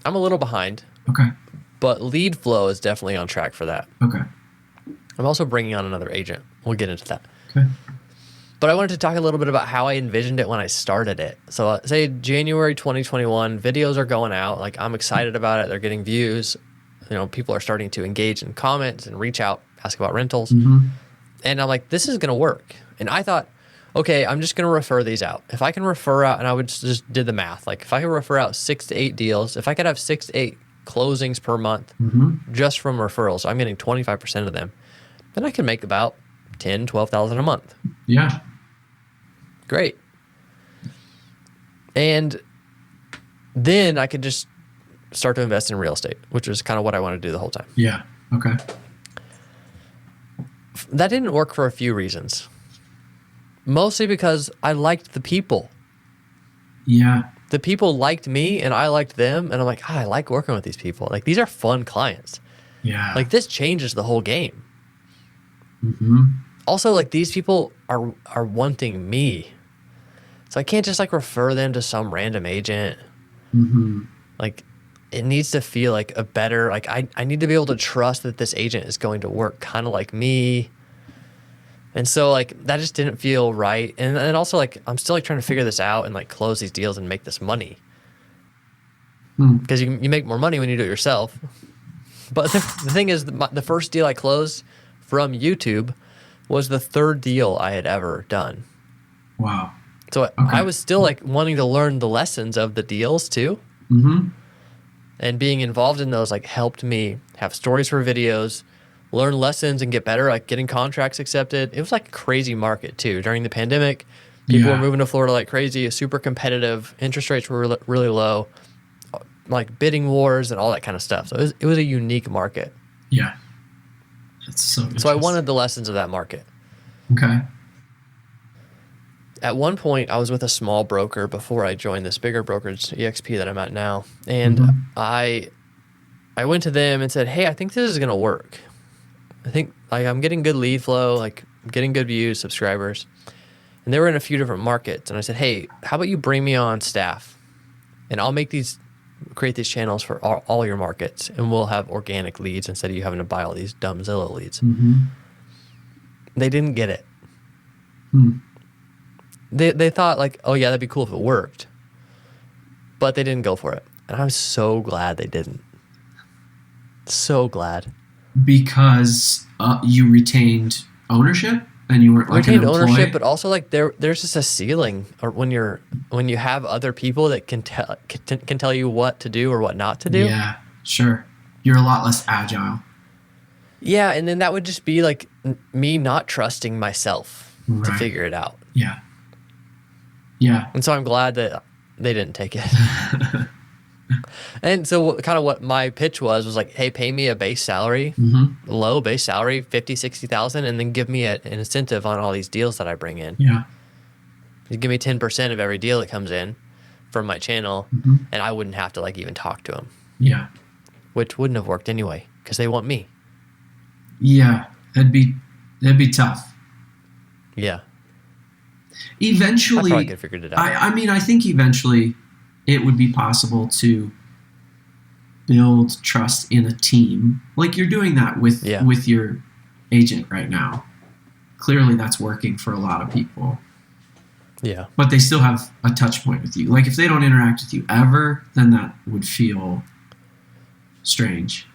I'm a little behind. Okay. But lead flow is definitely on track for that. Okay. I'm also bringing on another agent. We'll get into that. Okay. But I wanted to talk a little bit about how I envisioned it when I started it. So say January 2021, videos are going out. Like I'm excited about it. They're getting views. You know, people are starting to engage in comments and reach out, ask about rentals. And I'm like, this is going to work. And I thought, okay, I'm just going to refer these out. If I can refer out, and I would just did the math. Like if I could refer out 6 to 8 deals, if I could have 6 to 8 closings per month just from referrals, I'm getting 25% of them, then I can make about $10,000, $12,000 a month. Yeah. Great. And then I could just start to invest in real estate, which was kind of what I wanted to do the whole time. Yeah. Okay. That didn't work for a few reasons. Mostly because I liked the people. Yeah. the people liked me and I liked them. And I'm like, I like working with these people. Like, these are fun clients. Yeah. Like, this changes the whole game. Mm-hmm. Also, like, these people are wanting me. So I can't just like refer them to some random agent. Mm-hmm. Like, it needs to feel like a better, like I need to be able to trust that this agent is going to work kind of like me. And so like that just didn't feel right. And also like I'm still like trying to figure this out and like close these deals and make this money. Because you make more money when you do it yourself. But the thing is, the first deal I closed from YouTube was the third deal I had ever done. Wow. So I was still like wanting to learn the lessons of the deals too. Mm-hmm. And being involved in those like helped me have stories for videos, learn lessons and get better, like getting contracts accepted. It was like a crazy market too. During the pandemic, people were moving to Florida like crazy, super competitive. Interest rates were really low, like bidding wars and all that kind of stuff. So it was a unique market. Yeah. That's so interesting. So I wanted the lessons of that market. Okay. At one point, I was with a small broker before I joined this bigger brokerage, EXP, that I'm at now. And I went to them and said, hey, I think this is going to work. I think like I'm getting good lead flow, like I'm getting good views, subscribers. And they were in a few different markets. And I said, hey, how about you bring me on staff? And I'll create these channels for all your markets. And we'll have organic leads instead of you having to buy all these dumb Zillow leads. Mm-hmm. They didn't get it. They thought like, oh yeah, that'd be cool if it worked. But they didn't go for it. And I'm so glad they didn't. So glad. Because you retained ownership and you weren't like retained an employee? ownership, but also like there's just a ceiling or when you have other people that can tell you what to do or what not to do. Yeah, sure. You're a lot less agile. Yeah, and then that would just be like me not trusting myself to figure it out. Yeah. Yeah. And so I'm glad that they didn't take it. And so kind of what my pitch was like, hey, pay me a base salary, low base salary, 50, 60,000, and then give me an incentive on all these deals that I bring in. Yeah. You give me 10% of every deal that comes in from my channel, and I wouldn't have to like even talk to them. Yeah. Which wouldn't have worked anyway because they want me. Yeah. That'd be tough. Yeah. Eventually, I probably could have figured it out. I mean, I think eventually it would be possible to build trust in a team. Like you're doing that with your agent right now. Clearly that's working for a lot of people. Yeah. But they still have a touch point with you. Like if they don't interact with you ever, then that would feel strange.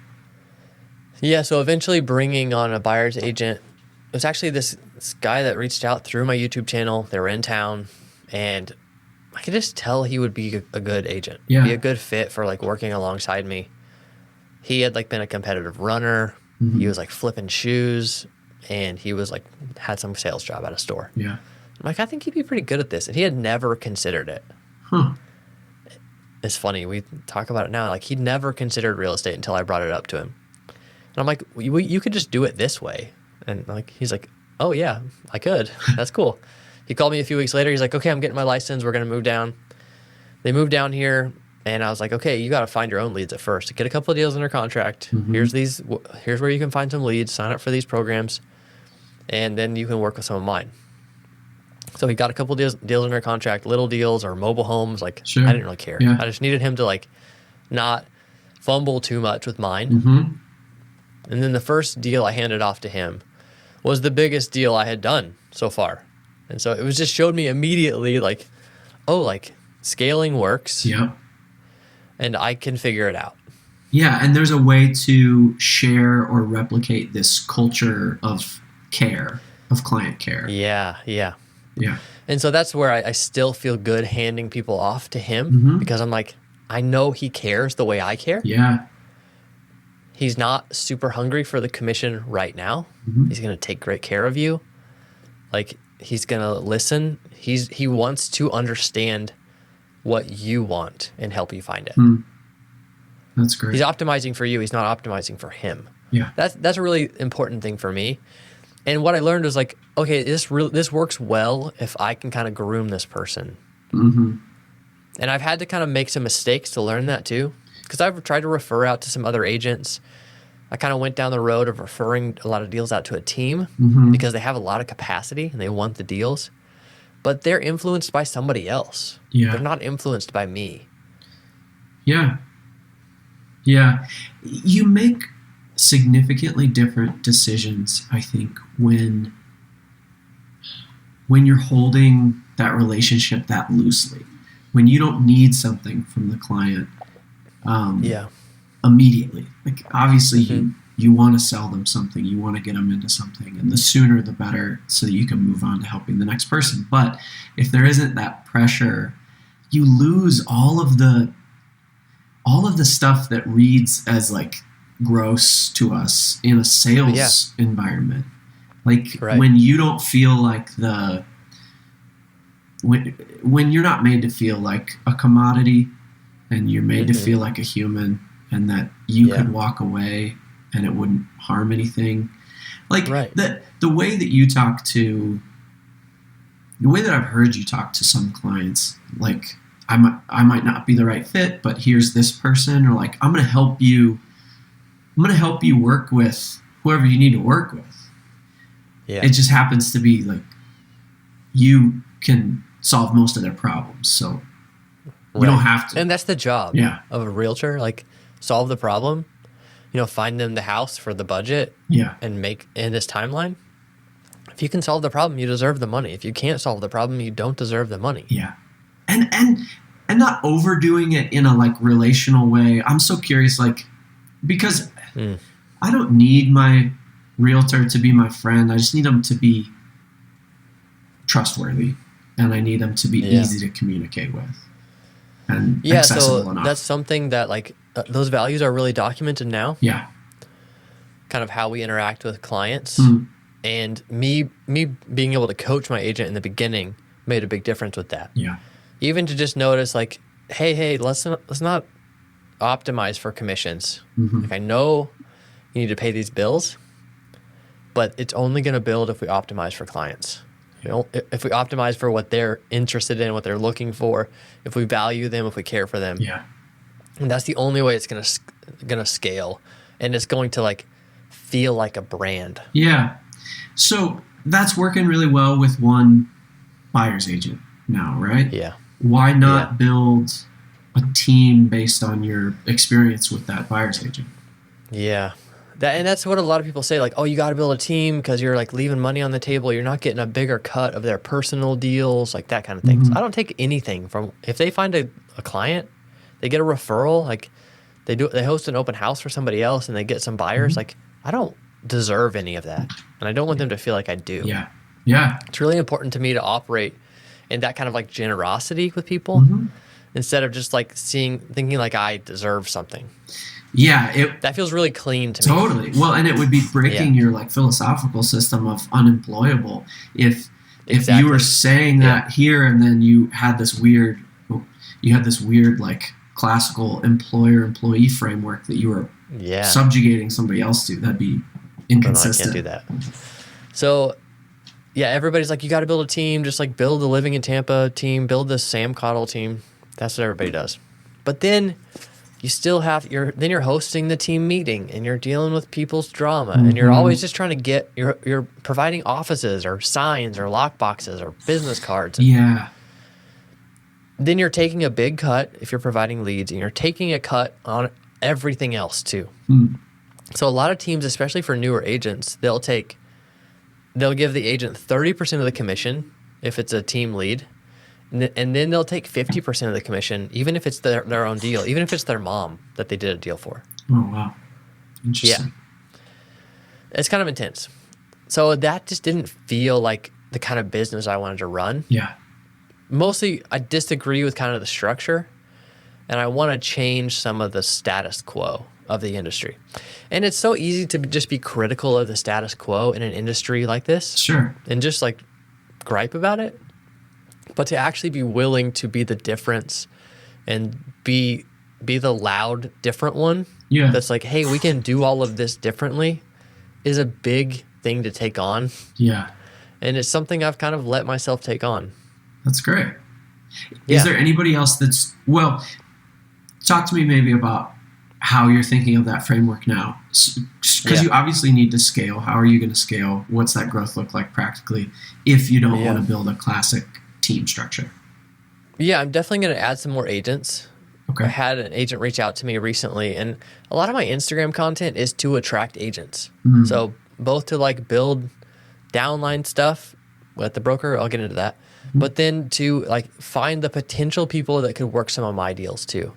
Yeah, so eventually bringing on a buyer's agent, it was actually this guy that reached out through my YouTube channel. They were in town, and I could just tell he would be a good agent. Yeah. Be a good fit for like working alongside me. He had like been a competitive runner. He was like flipping shoes, and he was like had some sales job at a store. Yeah. I'm like, I think he'd be pretty good at this. And he had never considered it. It's funny. We talk about it now. Like he'd never considered real estate until I brought it up to him. And I'm like, you could just do it this way. And like, he's like, oh yeah, I could. That's cool. He called me a few weeks later. He's like, okay, I'm getting my license. We're going to move down. They moved down here. And I was like, okay, you got to find your own leads at first. Get a couple of deals under contract. Here's where you can find some leads. Sign up for these programs. And then you can work with some of mine. So he got a couple of deals under contract, little deals or mobile homes. Like, I didn't really care. Yeah. I just needed him to like not fumble too much with mine. And then the first deal I handed off to him was the biggest deal I had done so far. And so it was just showed me immediately like, oh, like scaling works. Yeah. And I can figure it out. Yeah, and there's a way to share or replicate this culture of care, of client care. Yeah. Yeah. And so that's where I still feel good handing people off to him because I'm like, I know he cares the way I care. Yeah. He's not super hungry for the commission right now. He's going to take great care of you. Like he's going to listen. He wants to understand what you want and help you find it. That's great. He's optimizing for you. He's not optimizing for him. Yeah. That's a really important thing for me. And what I learned was like, okay, this works well if I can kind of groom this person. And I've had to kind of make some mistakes to learn that too, because I've tried to refer out to some other agents. I kind of went down the road of referring a lot of deals out to a team because they have a lot of capacity and they want the deals, but they're influenced by somebody else. Yeah. They're not influenced by me. Yeah. Yeah. You make significantly different decisions, I think, when you're holding that relationship that loosely, when you don't need something from the client immediately. Like, obviously you want to sell them something, you want to get them into something, and the sooner the better, so that you can move on to helping the next person. But if there isn't that pressure, you lose all of the stuff that reads as like gross to us in a sales environment. Like when you don't feel like when you're not made to feel like a commodity, and you're made to feel like a human, and that you could walk away and it wouldn't harm anything. Like the way that you talk to, the way that I've heard you talk to some clients, like, I might not be the right fit, but here's this person, or like, I'm going to help you work with whoever you need to work with. Yeah. It just happens to be like, you can solve most of their problems. So you don't have to. And that's the job of a realtor. Like, solve the problem, find them the house for the budget and make in this timeline. If you can solve the problem, you deserve the money. If you can't solve the problem, you don't deserve the money. Yeah. And not overdoing it in a like relational way. I'm so curious, like, because I don't need my realtor to be my friend. I just need them to be trustworthy, and I need them to be easy to communicate with and accessible enough. That's something that like those values are really documented now. Yeah. Kind of how we interact with clients, and me being able to coach my agent in the beginning made a big difference with that. Yeah. Even to just notice, like, hey, let's not optimize for commissions. Like, I know you need to pay these bills, but it's only going to build if we optimize for clients. If we optimize for what they're interested in, what they're looking for, if we value them, if we care for them. Yeah. And that's the only way it's going to scale, and it's going to like feel like a brand. Yeah. So that's working really well with one buyer's agent now, right? Yeah. Why not build a team based on your experience with that buyer's agent? Yeah. And that's what a lot of people say, like, oh, you got to build a team because you're like leaving money on the table. You're not getting a bigger cut of their personal deals, like that kind of things. I don't take anything from, if they find a client, they get a referral, like they host an open house for somebody else and they get some buyers. Like, I don't deserve any of that. And I don't want them to feel like I do. Yeah. Yeah. It's really important to me to operate in that kind of like generosity with people instead of just like thinking like I deserve something. Yeah. That feels really clean to me. Totally. Well, and it would be breaking your like philosophical system of unemployable if you were saying that here, and then you had this weird like classical employer-employee framework that you were subjugating somebody else to. That'd be inconsistent. No, I can't do that. So, yeah, everybody's like, you got to build a team, just like build the Living in Tampa team, build the Sam Cottle team. That's what everybody does. But then you still you're hosting the team meeting, and you're dealing with people's drama, and you're always just trying to you're providing offices or signs or lock boxes or business cards. Yeah. Then you're taking a big cut if you're providing leads, and you're taking a cut on everything else too. So a lot of teams, especially for newer agents, they'll give the agent 30% of the commission if it's a team lead, and then they'll take 50% of the commission, even if it's their own deal, even if it's their mom that they did a deal for. Oh, wow. Interesting. Yeah. It's kind of intense. So that just didn't feel like the kind of business I wanted to run. Yeah. Mostly, I disagree with kind of the structure, and I want to change some of the status quo of the industry. And it's so easy to just be critical of the status quo in an industry like this. Sure. And just like gripe about it. But to actually be willing to be the difference and be the loud, different one that's like, hey, we can do all of this differently is a big thing to take on. Yeah. And it's something I've kind of let myself take on. That's great. Is there anybody else that's, well, talk to me maybe about how you're thinking of that framework now. Because you obviously need to scale. How are you going to scale? What's that growth look like practically if you don't want to build a classic team structure? Yeah, I'm definitely going to add some more agents. Okay. I had an agent reach out to me recently, and a lot of my Instagram content is to attract agents. So both to like build downline stuff with the broker, I'll get into that, but then to like find the potential people that could work some of my deals too.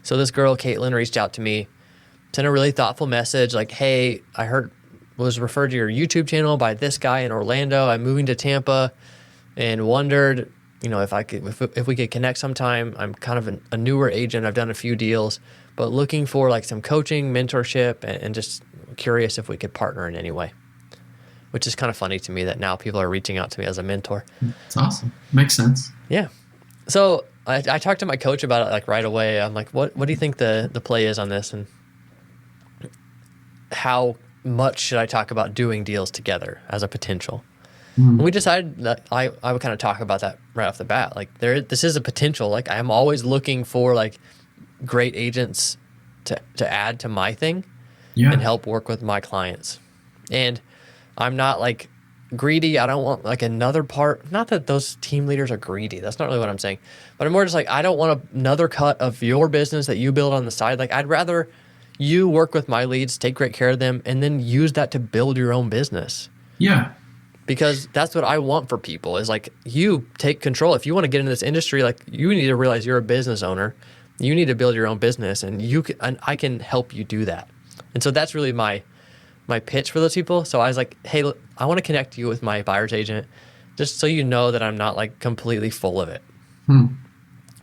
So this girl, Caitlin, reached out to me, sent a really thoughtful message like, hey, was referred to your YouTube channel by this guy in Orlando. I'm moving to Tampa and wondered, if we could connect sometime. I'm kind of a newer agent. I've done a few deals, but looking for like some coaching, mentorship, and just curious if we could partner in any way, which is kind of funny to me that now people are reaching out to me as a mentor. It's awesome. Makes sense. Yeah. So I talked to my coach about it like right away. I'm like, what do you think the play is on this? And how much should I talk about doing deals together as a potential? And we decided that I would kind of talk about that right off the bat. Like this is a potential. Like I'm always looking for like great agents to add to my thing and help work with my clients. And I'm not like greedy. I don't want like another part. Not that those team leaders are greedy. That's not really what I'm saying. But I'm more just like, I don't want another cut of your business that you build on the side. Like I'd rather you work with my leads, take great care of them, and then use that to build your own business. Yeah. Because that's what I want for people is like you take control. If you want to get into this industry, like you need to realize you're a business owner. You need to build your own business, and I can help you do that. And so that's really my pitch for those people. So I was like, hey, look, I want to connect you with my buyer's agent just so you know that I'm not like completely full of it.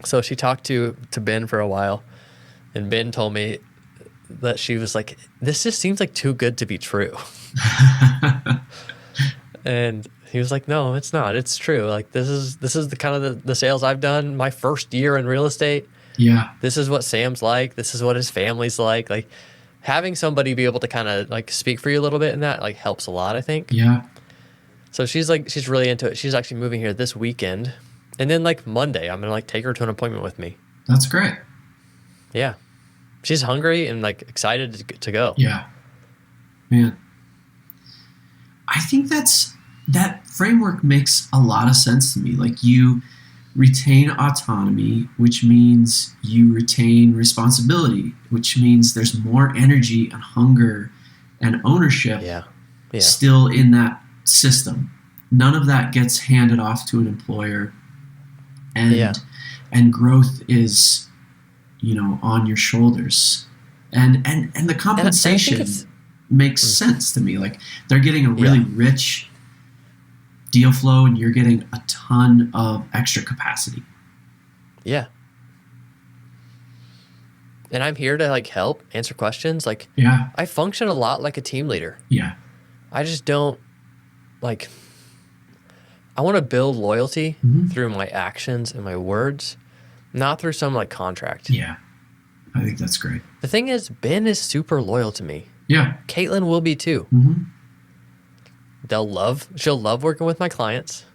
So she talked to Ben for a while, and Ben told me that she was like, this just seems like too good to be true. And he was like, no, it's not. It's true. Like this is the kind of the sales I've done my first year in real estate. Yeah. This is what Sam's like. This is what his family's like. Like having somebody be able to kind of like speak for you a little bit in that like helps a lot, I think. Yeah. So she's really into it. She's actually moving here this weekend. And then like Monday, I'm going to like take her to an appointment with me. That's great. Yeah. She's hungry and like excited to go. Yeah. Man. I think that framework makes a lot of sense to me. Like you retain autonomy, which means you retain responsibility, which means there's more energy and hunger and ownership still in that system. None of that gets handed off to an employer, and growth is, on your shoulders, and the compensation makes sense to me. Like they're getting a really rich deal flow, and you're getting a ton of extra capacity. Yeah. And I'm here to like help answer questions. Like I function a lot like a team leader. Yeah. I just don't like, I want to build loyalty through my actions and my words, not through some like contract. Yeah. I think that's great. The thing is, Ben is super loyal to me. Yeah. Caitlin will be too. She'll love working with my clients.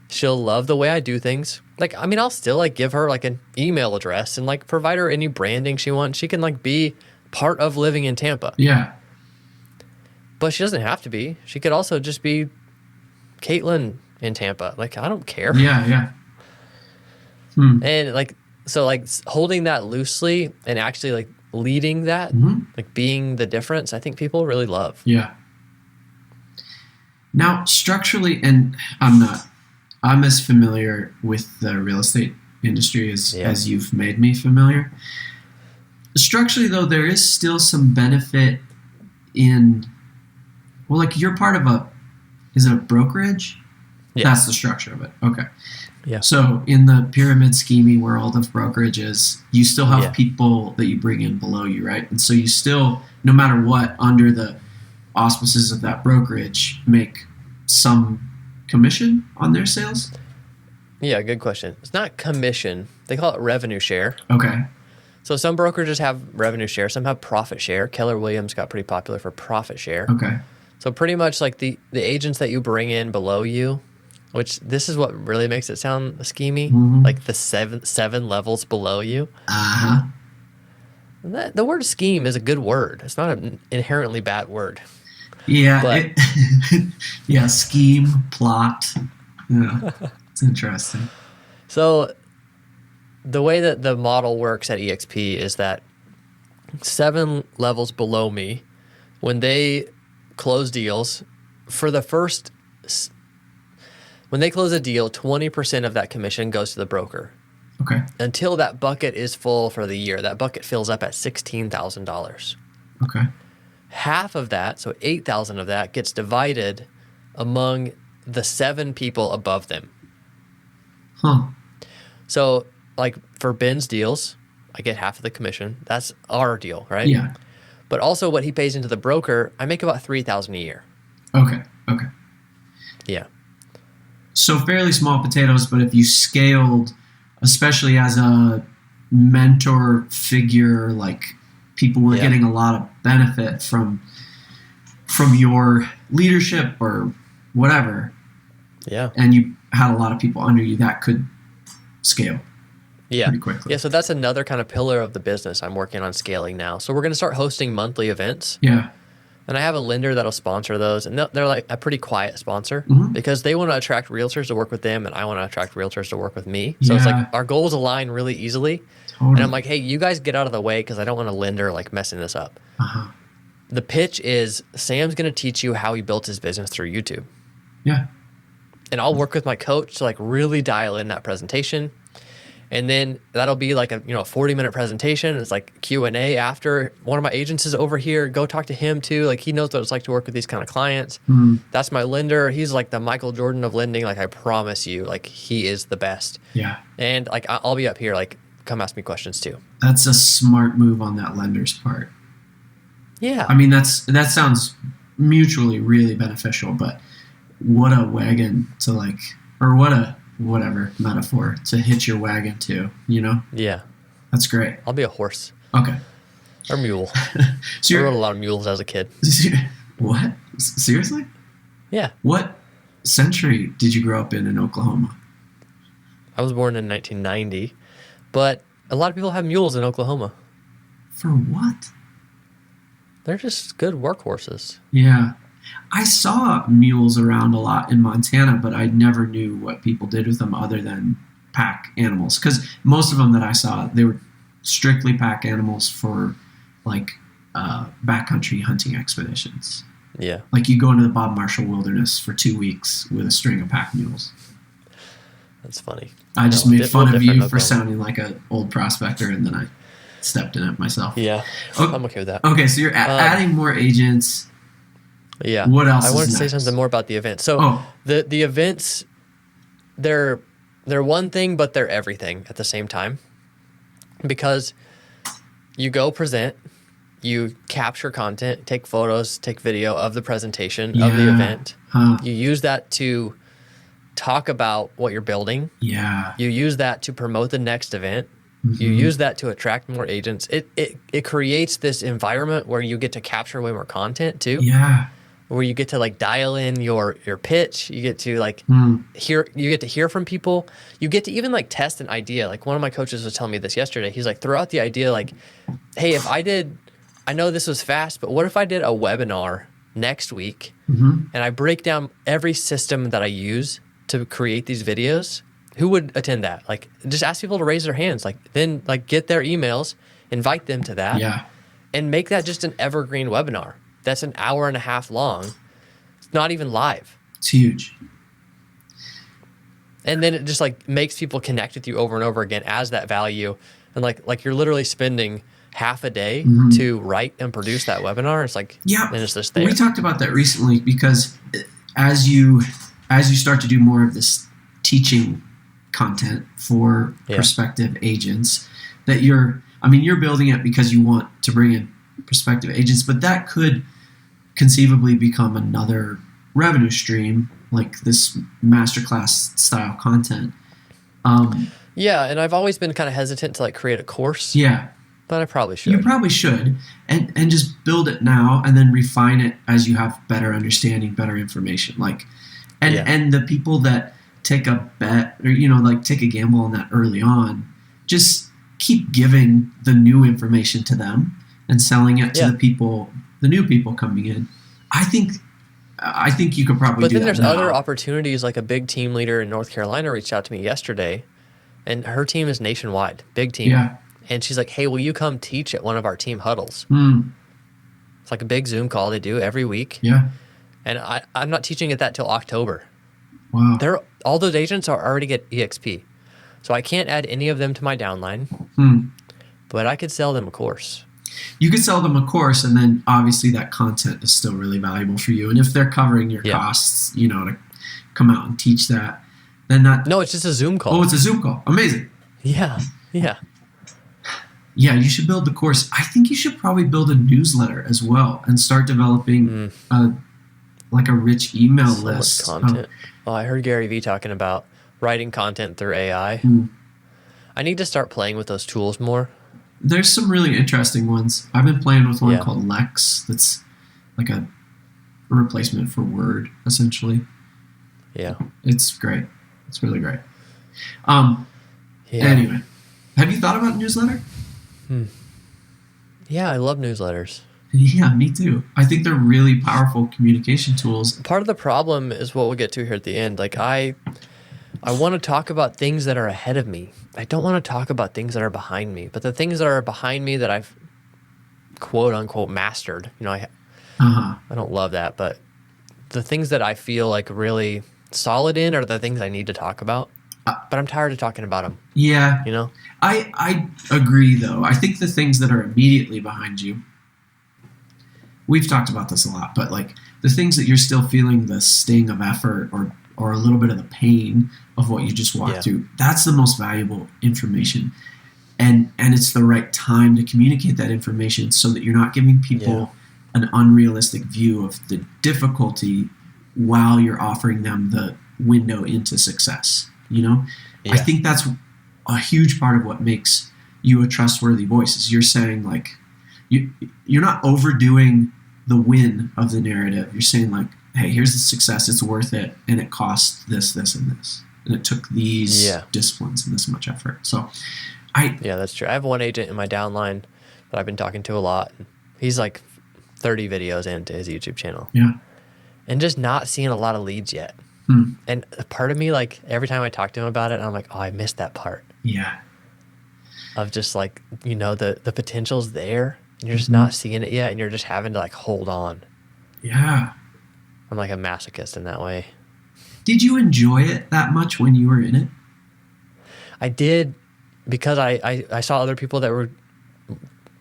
She'll love the way I do things. Like, I mean, I'll still like give her like an email address and like provide her any branding she wants. She can like be part of living in Tampa. Yeah. But she doesn't have to be. She could also just be Caitlin in Tampa. Like, I don't care. Yeah. And like, so like holding that loosely and actually like leading that, like being the difference, I think people really love. Yeah. Now, structurally, and I'm as familiar with the real estate industry as you've made me familiar. Structurally, though, there is still some benefit in, well, like you're part of is it a brokerage? Yeah. That's the structure of it. Okay. Yeah. So in the pyramid scheming world of brokerages, you still have people that you bring in below you, right? And so you still, no matter what, under the auspices of that brokerage, make some commission on their sales? Yeah, good question. It's not commission. They call it revenue share. Okay. So some brokerages have revenue share. Some have profit share. Keller Williams got pretty popular for profit share. Okay. So pretty much like the agents that you bring in below you, which this is what really makes it sound schemy, Mm-hmm. like the seven levels below you. Uh-huh. The word scheme is a good word. It's not an inherently bad word. Yeah. But yeah. Scheme, plot. Yeah. It's interesting. so the way that the model works at EXP is that 7 levels below me, when they close deals, for the first, when they close a deal, 20% of that commission goes to the broker. Okay. Until that bucket is full for the year. That bucket fills up at $16,000. Okay. Half of that, so 8,000 of that, gets divided among the 7 people above them. Huh. So, like for Ben's deals, I get half of the commission. That's our deal, right? Yeah. But also what he pays into the broker, I make about $3,000 a year. Okay. Okay. Yeah. So fairly small potatoes, but if you scaled, especially as a mentor figure, like people were getting a lot of benefit from your leadership or whatever. Yeah. And you had a lot of people under you, that could scale pretty quickly. Yeah, so that's another kind of pillar of the business I'm working on scaling now. So we're going to start hosting monthly events. Yeah. And I have a lender that'll sponsor those. And they're like a pretty quiet sponsor because they want to attract realtors to work with them. And I want to attract realtors to work with me. So it's like our goals align really easily. Totally. And I'm like, hey, you guys get out of the way because I don't want a lender like messing this up. Uh-huh. The pitch is Sam's going to teach you how he built his business through YouTube. Yeah. And I'll work with my coach to like really dial in that presentation. And then that'll be like a 40-minute presentation. It's like Q&A after. One of my agents is over here. Go talk to him too. Like he knows what it's like to work with these kind of clients. That's my lender. He's like the Michael Jordan of lending. Like I promise you, like he is the best. Yeah. And like I'll be up here. Like come ask me questions too. That's a smart move on that lender's part. Yeah. I mean, that sounds mutually really beneficial, but what a wagon to like, or what a whatever metaphor to hitch your wagon to, Yeah. That's great. I'll be a horse. Okay. Or mule. So I rode a lot of mules as a kid. What? Seriously? Yeah. What century did you grow up in Oklahoma? I was born in 1990, but a lot of people have mules in Oklahoma. For what? They're just good workhorses. Yeah. I saw mules around a lot in Montana, but I never knew what people did with them other than pack animals. Because most of them that I saw, they were strictly pack animals for like backcountry hunting expeditions. Yeah. Like you go into the Bob Marshall Wilderness for 2 weeks with a string of pack mules. That's funny. I just made fun of you for sounding like an old prospector, and then I stepped in it myself. Yeah. Okay. I'm okay with that. Okay, so you're adding more agents. Yeah. What else? I wanted to next? say something more about the events. So the events, they're one thing, but they're everything at the same time, because you go present, you capture content, take photos, take video of the presentation of the event. You use that to talk about what you're building. Yeah. You use that to promote the next event. You use that to attract more agents. It creates this environment where you get to capture way more content too. Yeah. Where you get to like dial in your pitch. You get to like hear from people. You get to even like test an idea. Like one of my coaches was telling me this yesterday. He's like, throw out the idea like, hey, I know this was fast, but what if I did a webinar next week and I break down every system that I use to create these videos? Who would attend that? Like just ask people to raise their hands. Like then like get their emails, invite them to that. Yeah. And make that just an evergreen webinar. That's an hour and a half long. It's not even live. It's huge. And then it just like makes people connect with you over and over again as that value. And like you're literally spending half a day to write and produce that webinar. It's like, yeah, and it's just there. We talked about that recently because as you start to do more of this teaching content for prospective agents, that you're building it because you want to bring in prospective agents, but that could conceivably become another revenue stream, like this masterclass style content. Yeah, and I've always been kind of hesitant to like create a course. Yeah. But I probably should. You probably should. And just build it now and then refine it as you have better understanding, better information. And the people that take a bet or, like take a gamble on that early on. Just keep giving the new information to them and selling it to the new people coming in. I think you could probably do that. But then there's now. other opportunities, like a big team leader in North Carolina reached out to me yesterday, and her team is nationwide, big team. Yeah. And she's like, hey, will you come teach at one of our team huddles? Mm. It's like a big Zoom call they do every week. Yeah. And I'm not teaching at that till October. Wow. All those agents are already at EXP. So I can't add any of them to my downline, but I could sell them a course. You could sell them a course, and then obviously that content is still really valuable for you. And if they're covering your costs, to come out and teach that, then that... No, it's just a Zoom call. Oh, it's a Zoom call. Amazing. Yeah. Yeah, you should build the course. I think you should probably build a newsletter as well and start developing a rich email list. Content. I heard Gary Vee talking about writing content through AI. I need to start playing with those tools more. There's some really interesting ones. I've been playing with one called Lex that's like a replacement for Word, essentially. Yeah. It's great. It's really great. Anyway, have you thought about newsletter? Yeah, I love newsletters. Yeah, me too. I think they're really powerful communication tools. Part of the problem is what we'll get to here at the end. Like I want to talk about things that are ahead of me. I don't want to talk about things that are behind me. But the things that are behind me that I've quote unquote mastered, I don't love that, but the things that I feel like really solid in are the things I need to talk about. But I'm tired of talking about them. Yeah. I agree, though. I think the things that are immediately behind you, we've talked about this a lot, but like the things that you're still feeling the sting of effort or a little bit of the pain of what you just walked through, that's the most valuable information. And it's the right time to communicate that information so that you're not giving people an unrealistic view of the difficulty while you're offering them the window into success. I think that's a huge part of what makes you a trustworthy voice is you're saying like you're not overdoing the win of the narrative. You're saying like, hey, here's the success, it's worth it, and it cost this, this, and this, and it took these disciplines and this much effort. So that's true. I have one agent in my downline that I've been talking to a lot. He's like 30 videos into his YouTube channel. Yeah. And just not seeing a lot of leads yet. And a part of me, like, every time I talk to him about it, I'm like, oh, I missed that part. Yeah. Of just, like, the potential's there, and you're just not seeing it yet, and you're just having to, like, hold on. Yeah. I'm like a masochist in that way. Did you enjoy it that much when you were in it? I did, because I saw other people that were,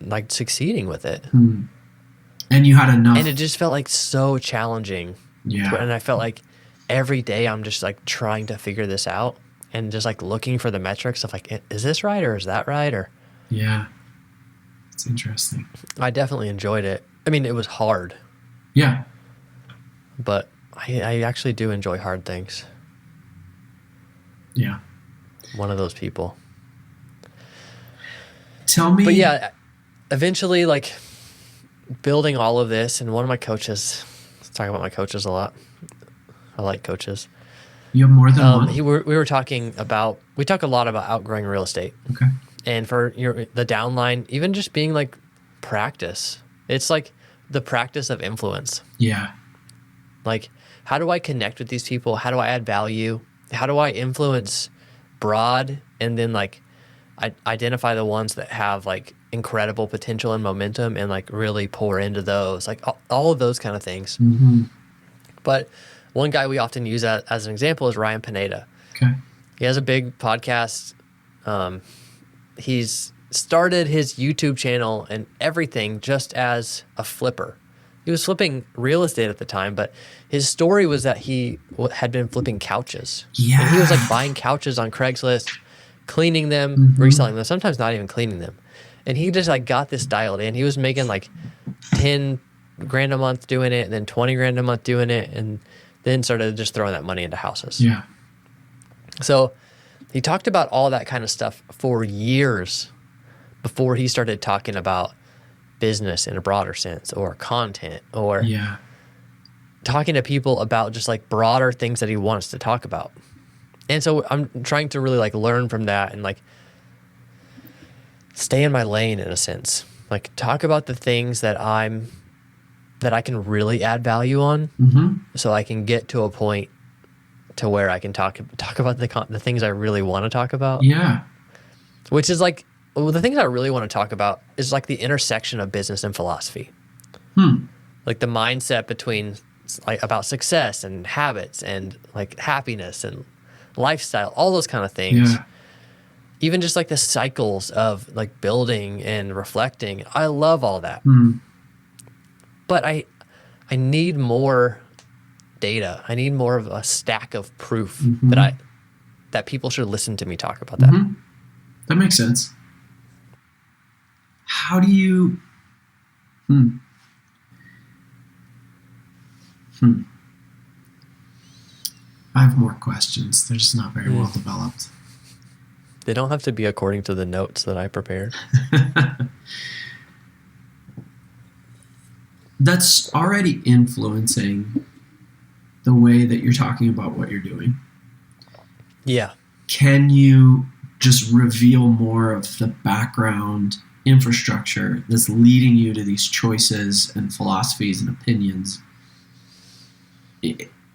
like, succeeding with it. And you had enough. And it just felt, like, so challenging. Yeah. And I felt like every day I'm just like trying to figure this out and just like looking for the metrics of like, is this right or is that right? Or it's interesting. I definitely enjoyed it. I mean, it was hard. Yeah. But I actually do enjoy hard things. Yeah. One of those people. Tell me. But yeah, eventually like building all of this, and one of my coaches, let's talk about my coaches a lot. I like coaches. You have more than one? We were talking about, we talk a lot about outgrowing real estate. Okay. And for the downline, even just being like practice, it's like the practice of influence. Yeah. Like, how do I connect with these people? How do I add value? How do I influence broad and then like I identify the ones that have like incredible potential and momentum and like really pour into those, like all of those kind of things. But one guy we often use as an example is Ryan Pineda. Okay. He has a big podcast. He's started his YouTube channel and everything just as a flipper. He was flipping real estate at the time, but his story was that he had been flipping couches. Yeah. And he was like buying couches on Craigslist, cleaning them, reselling them, sometimes not even cleaning them. And he just like got this dialed in. He was making like 10 grand a month doing it, and then 20 grand a month doing it, and then started just throwing that money into houses. Yeah. So he talked about all that kind of stuff for years before he started talking about business in a broader sense or content or talking to people about just like broader things that he wants to talk about. And so I'm trying to really like learn from that and like stay in my lane in a sense. Like talk about the things that I can really add value on, so I can get to a point to where I can talk about the things I really want to talk about. Yeah. Which is like, well, the things I really want to talk about is like the intersection of business and philosophy. Like the mindset between like about success and habits and like happiness and lifestyle, all those kind of things. Yeah. Even just like the cycles of like building and reflecting. I love all that. But I need more data. I need more of a stack of proof that people should listen to me talk about that. That makes sense. How do you I have more questions. They're just not very well developed. They don't have to be according to the notes that I prepared. That's already influencing the way that you're talking about what you're doing. Yeah. Can you just reveal more of the background infrastructure that's leading you to these choices and philosophies and opinions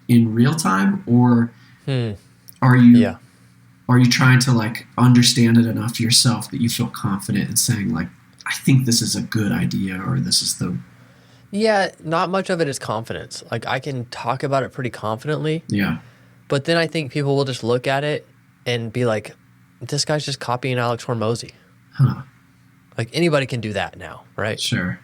in real time? Or are you trying to like understand it enough yourself that you feel confident in saying like, I think this is a good idea, or this is the... Yeah, not much of it is confidence. Like I can talk about it pretty confidently. Yeah. But then I think people will just look at it and be like, this guy's just copying Alex Hormozy. Like anybody can do that now, right? Sure.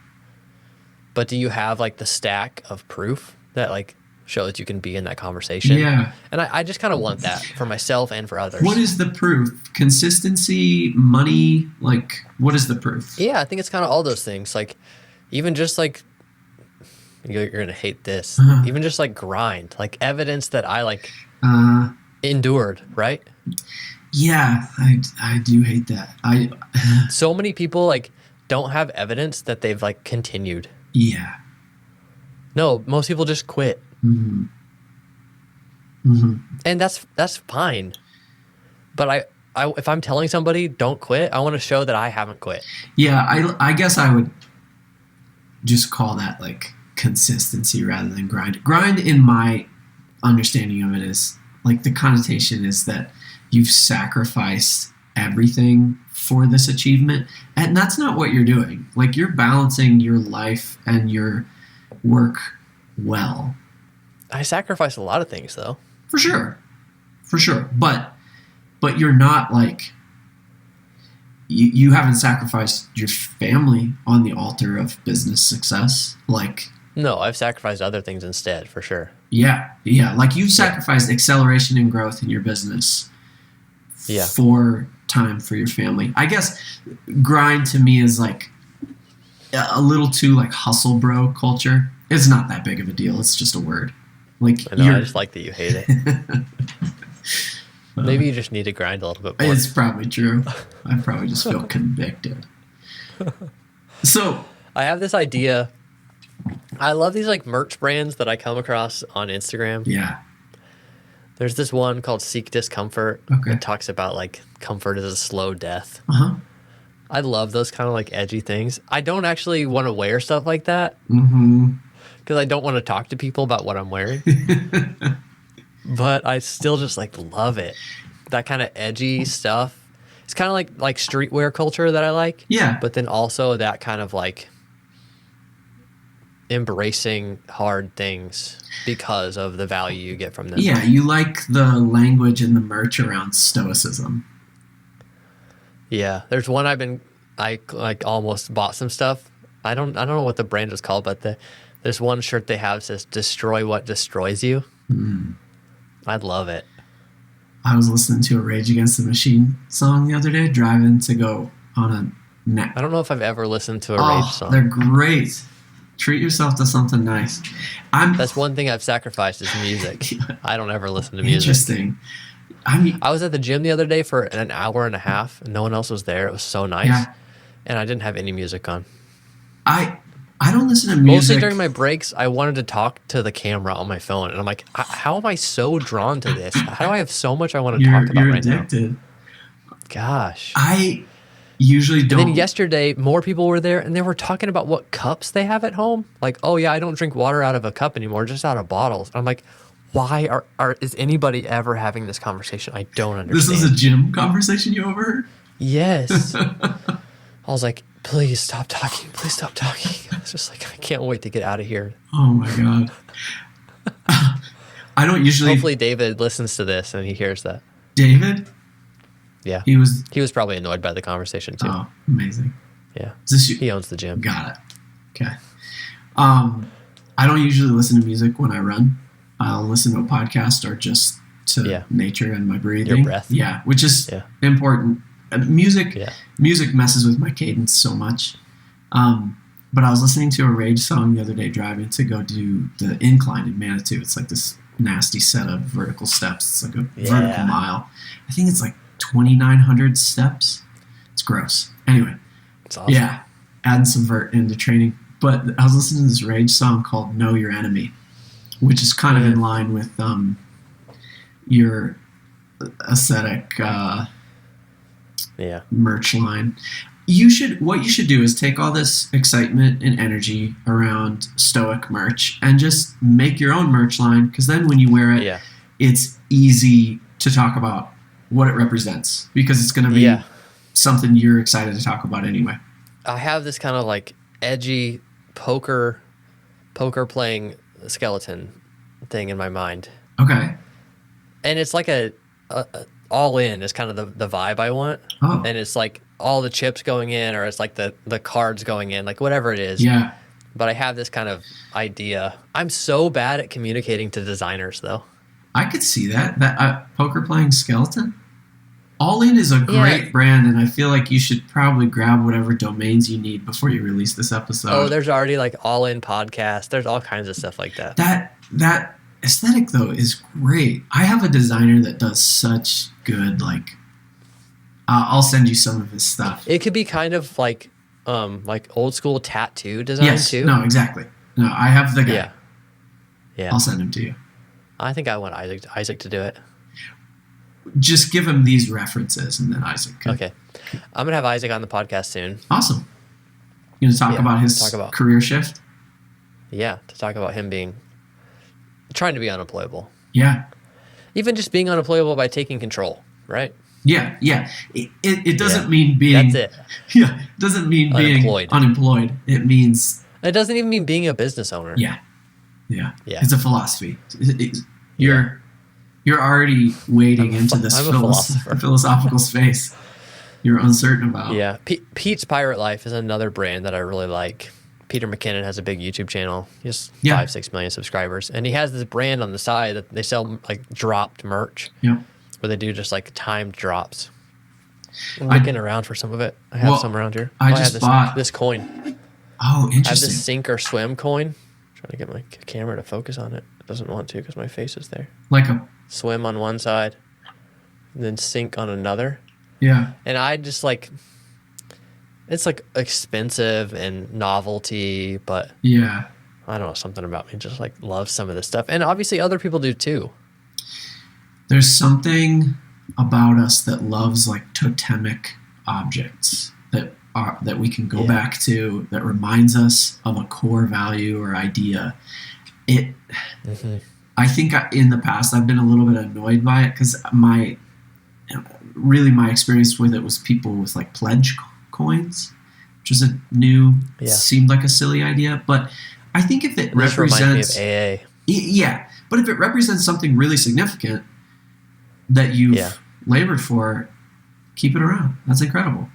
But do you have like the stack of proof that like shows you can be in that conversation? Yeah. And I just kind of want that for myself and for others. What is the proof? Consistency, money, like what is the proof? Yeah, I think it's kind of all those things. Like even just like, you're going to hate this, even just like grind, like evidence that I like endured, right? Yeah, I do hate that. So many people like don't have evidence that they've like continued. Yeah. No, most people just quit. And that's fine. But I if I'm telling somebody don't quit, I want to show that I haven't quit. Yeah, I guess I would just call that like consistency rather than grind. Grind, in my understanding of it, is like the connotation is that you've sacrificed everything for this achievement, and that's not what you're doing. Like you're balancing your life and your work well. I sacrifice a lot of things though. For sure. But you're not like, you haven't sacrificed your family on the altar of business success. Like, no, I've sacrificed other things instead, for sure. Yeah. Like you've sacrificed acceleration and growth in your business for time for your family. I guess grind to me is like a little too like hustle bro culture. It's not that big of a deal. It's just a word. Like I know, I just like that you hate it. Maybe you just need to grind a little bit more. It's probably true. I probably just feel convicted. So I have this idea. I love these like merch brands that I come across on Instagram. Yeah. There's this one called Seek Discomfort. Okay. It talks about like comfort is a slow death. I love those kind of like edgy things. I don't actually want to wear stuff like that because I don't want to talk to people about what I'm wearing. But I still just like love it. That kind of edgy stuff. It's kind of like streetwear culture that I like. Yeah. But then also that kind of like embracing hard things because of the value you get from them. Yeah, you like the language and the merch around stoicism. Yeah, there's one I like almost bought some stuff. I don't know what the brand is called, but there's one shirt they have that says "Destroy what destroys you." I love it. I was listening to a Rage Against the Machine song the other day, driving to go on a I don't know if I've ever listened to a Rage song. They're great. Treat yourself to something nice. That's one thing I've sacrificed is music. I don't ever listen to music. Interesting. I was at the gym the other day for an hour and a half, and no one else was there. It was so nice, and I didn't have any music on. I I don't listen to Mostly music. during my breaks, I wanted to talk to the camera on my phone, and I'm like, how am I so drawn to this? How do I have so much I want to talk about You're right addicted. now? Gosh. I usually don't. And then yesterday, more people were there, and they were talking about what cups they have at home. Like, oh yeah, I don't drink water out of a cup anymore, just out of bottles. And I'm like, why is anybody ever having this conversation? I don't understand. This is a gym conversation you overheard? Yes. I was like, please stop talking. Please stop talking. I was just like, I can't wait to get out of here. Oh my God. I don't usually. Hopefully David listens to this and he hears that. David? Yeah. He was probably annoyed by the conversation too. Oh, amazing. Yeah. Is this you? He owns the gym. Got it. Okay. I don't usually listen to music when I run. I'll listen to a podcast or just to nature and my breathing. Your breath. Yeah, which is important. Music messes with my cadence so much. But I was listening to a Rage song the other day driving to go do the incline in Manitou. It's like this nasty set of vertical steps. It's like a vertical mile. I think it's like 2,900 steps. It's gross. Anyway. It's awesome. Yeah. Adding some vert into training. But I was listening to this Rage song called Know Your Enemy, which is kind of in line with your aesthetic merch line. What you should do is take all this excitement and energy around Stoic merch and just make your own merch line, because then when you wear it, it's easy to talk about what it represents, because it's going to be something you're excited to talk about anyway. I have this kind of like edgy poker playing skeleton thing in my mind. Okay. And it's like a all in is kind of the vibe I want. Oh. And it's like all the chips going in, or it's like the cards going in, like whatever it is. Yeah. But I have this kind of idea. I'm so bad at communicating to designers, though. I could see that poker playing skeleton. All In is a great brand, and I feel like you should probably grab whatever domains you need before you release this episode. Oh, there's already like All In podcast. There's all kinds of stuff like that. That aesthetic though is great. I have a designer that does such good I'll send you some of his stuff. It could be kind of like old school tattoo design too. No, exactly. No, I have the guy. Yeah. I'll send him to you. I think I want Isaac to do it. Just give him these references, and then Isaac can. Okay. I'm going to have Isaac on the podcast soon. Awesome. You going to talk about his career shift? Yeah, to talk about him trying to be unemployable. Yeah. Even just being unemployable by taking control, right? Yeah. It doesn't mean being... That's it. Yeah. It doesn't mean being unemployed. It means... It doesn't even mean being a business owner. Yeah. It's a philosophy. You're already wading into this philosophical space you're uncertain about. Yeah. Pete's Pirate Life is another brand that I really like. Peter McKinnon has a big YouTube channel. He has 5-6 million subscribers. And he has this brand on the side that they sell like dropped merch. Yep. Where they do just like timed drops. I'm looking around for some of it. I have some around here. I just bought this coin. Oh, interesting. I have this sink or swim coin. I'm trying to get my camera to focus on it. It doesn't want to because my face is there. Like a swim on one side, and then sink on another. Yeah. And I just it's like expensive and novelty, but yeah, I don't know, something about me just like loves some of this stuff. And obviously other people do too. There's something about us that loves like totemic objects that we can go back to, that reminds us of a core value or idea. I think in the past I've been a little bit annoyed by it, because my experience with it was people with like pledge coins, which is seemed like a silly idea. But I think if it represents AA. Yeah, but if it represents something really significant that you've labored for, keep it around. That's incredible.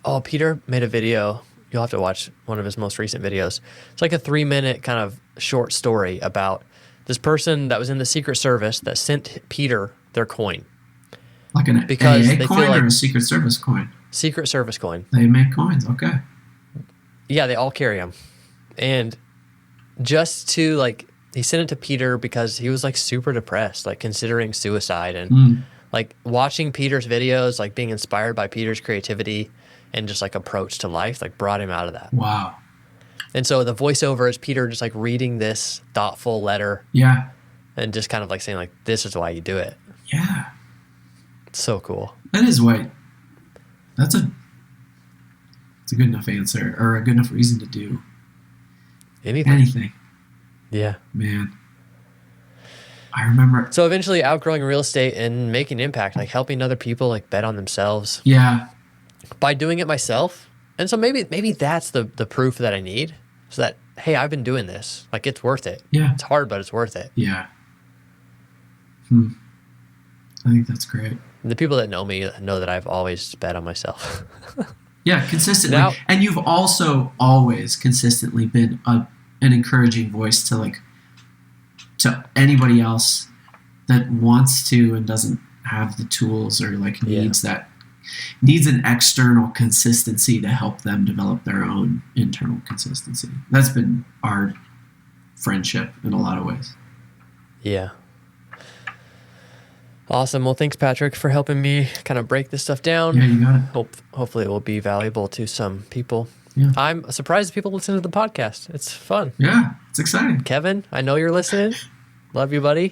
Oh, Peter made a video. You'll have to watch one of his most recent videos. It's like a 3-minute kind of short story about this person that was in the Secret Service that sent Peter their coin. Like an AA coin or a Secret Service coin? Secret Service coin. They make coins, okay. Yeah, they all carry them. And just to he sent it to Peter because he was like super depressed, like considering suicide, and like watching Peter's videos, like being inspired by Peter's creativity and just like approach to life, like brought him out of that. Wow. And so the voiceover is Peter just like reading this thoughtful letter Yeah. and just kind of like saying like, this is why you do it. Yeah. It's so cool. That is why. It's a good enough answer or a good enough reason to do anything. Yeah. Man. I remember. So eventually outgrowing real estate and making impact, like helping other people like bet on themselves. Yeah. By doing it myself. And so maybe that's the proof that I need. So that, hey, I've been doing this. Like it's worth it. Yeah. It's hard, but it's worth it. Yeah. I think that's great. And the people that know me know that I've always bet on myself. Yeah, consistently. Now, and you've also always consistently been an encouraging voice to anybody else that wants to and doesn't have the tools or like needs an external consistency to help them develop their own internal consistency. That's been our friendship in a lot of ways. Yeah. Awesome. Well, thanks, Patrick, for helping me kind of break this stuff down. Yeah, you got it. Hopefully it will be valuable to some people. Yeah. I'm surprised people listen to the podcast. It's fun. Yeah, it's exciting. Kevin, I know you're listening. Love you, buddy.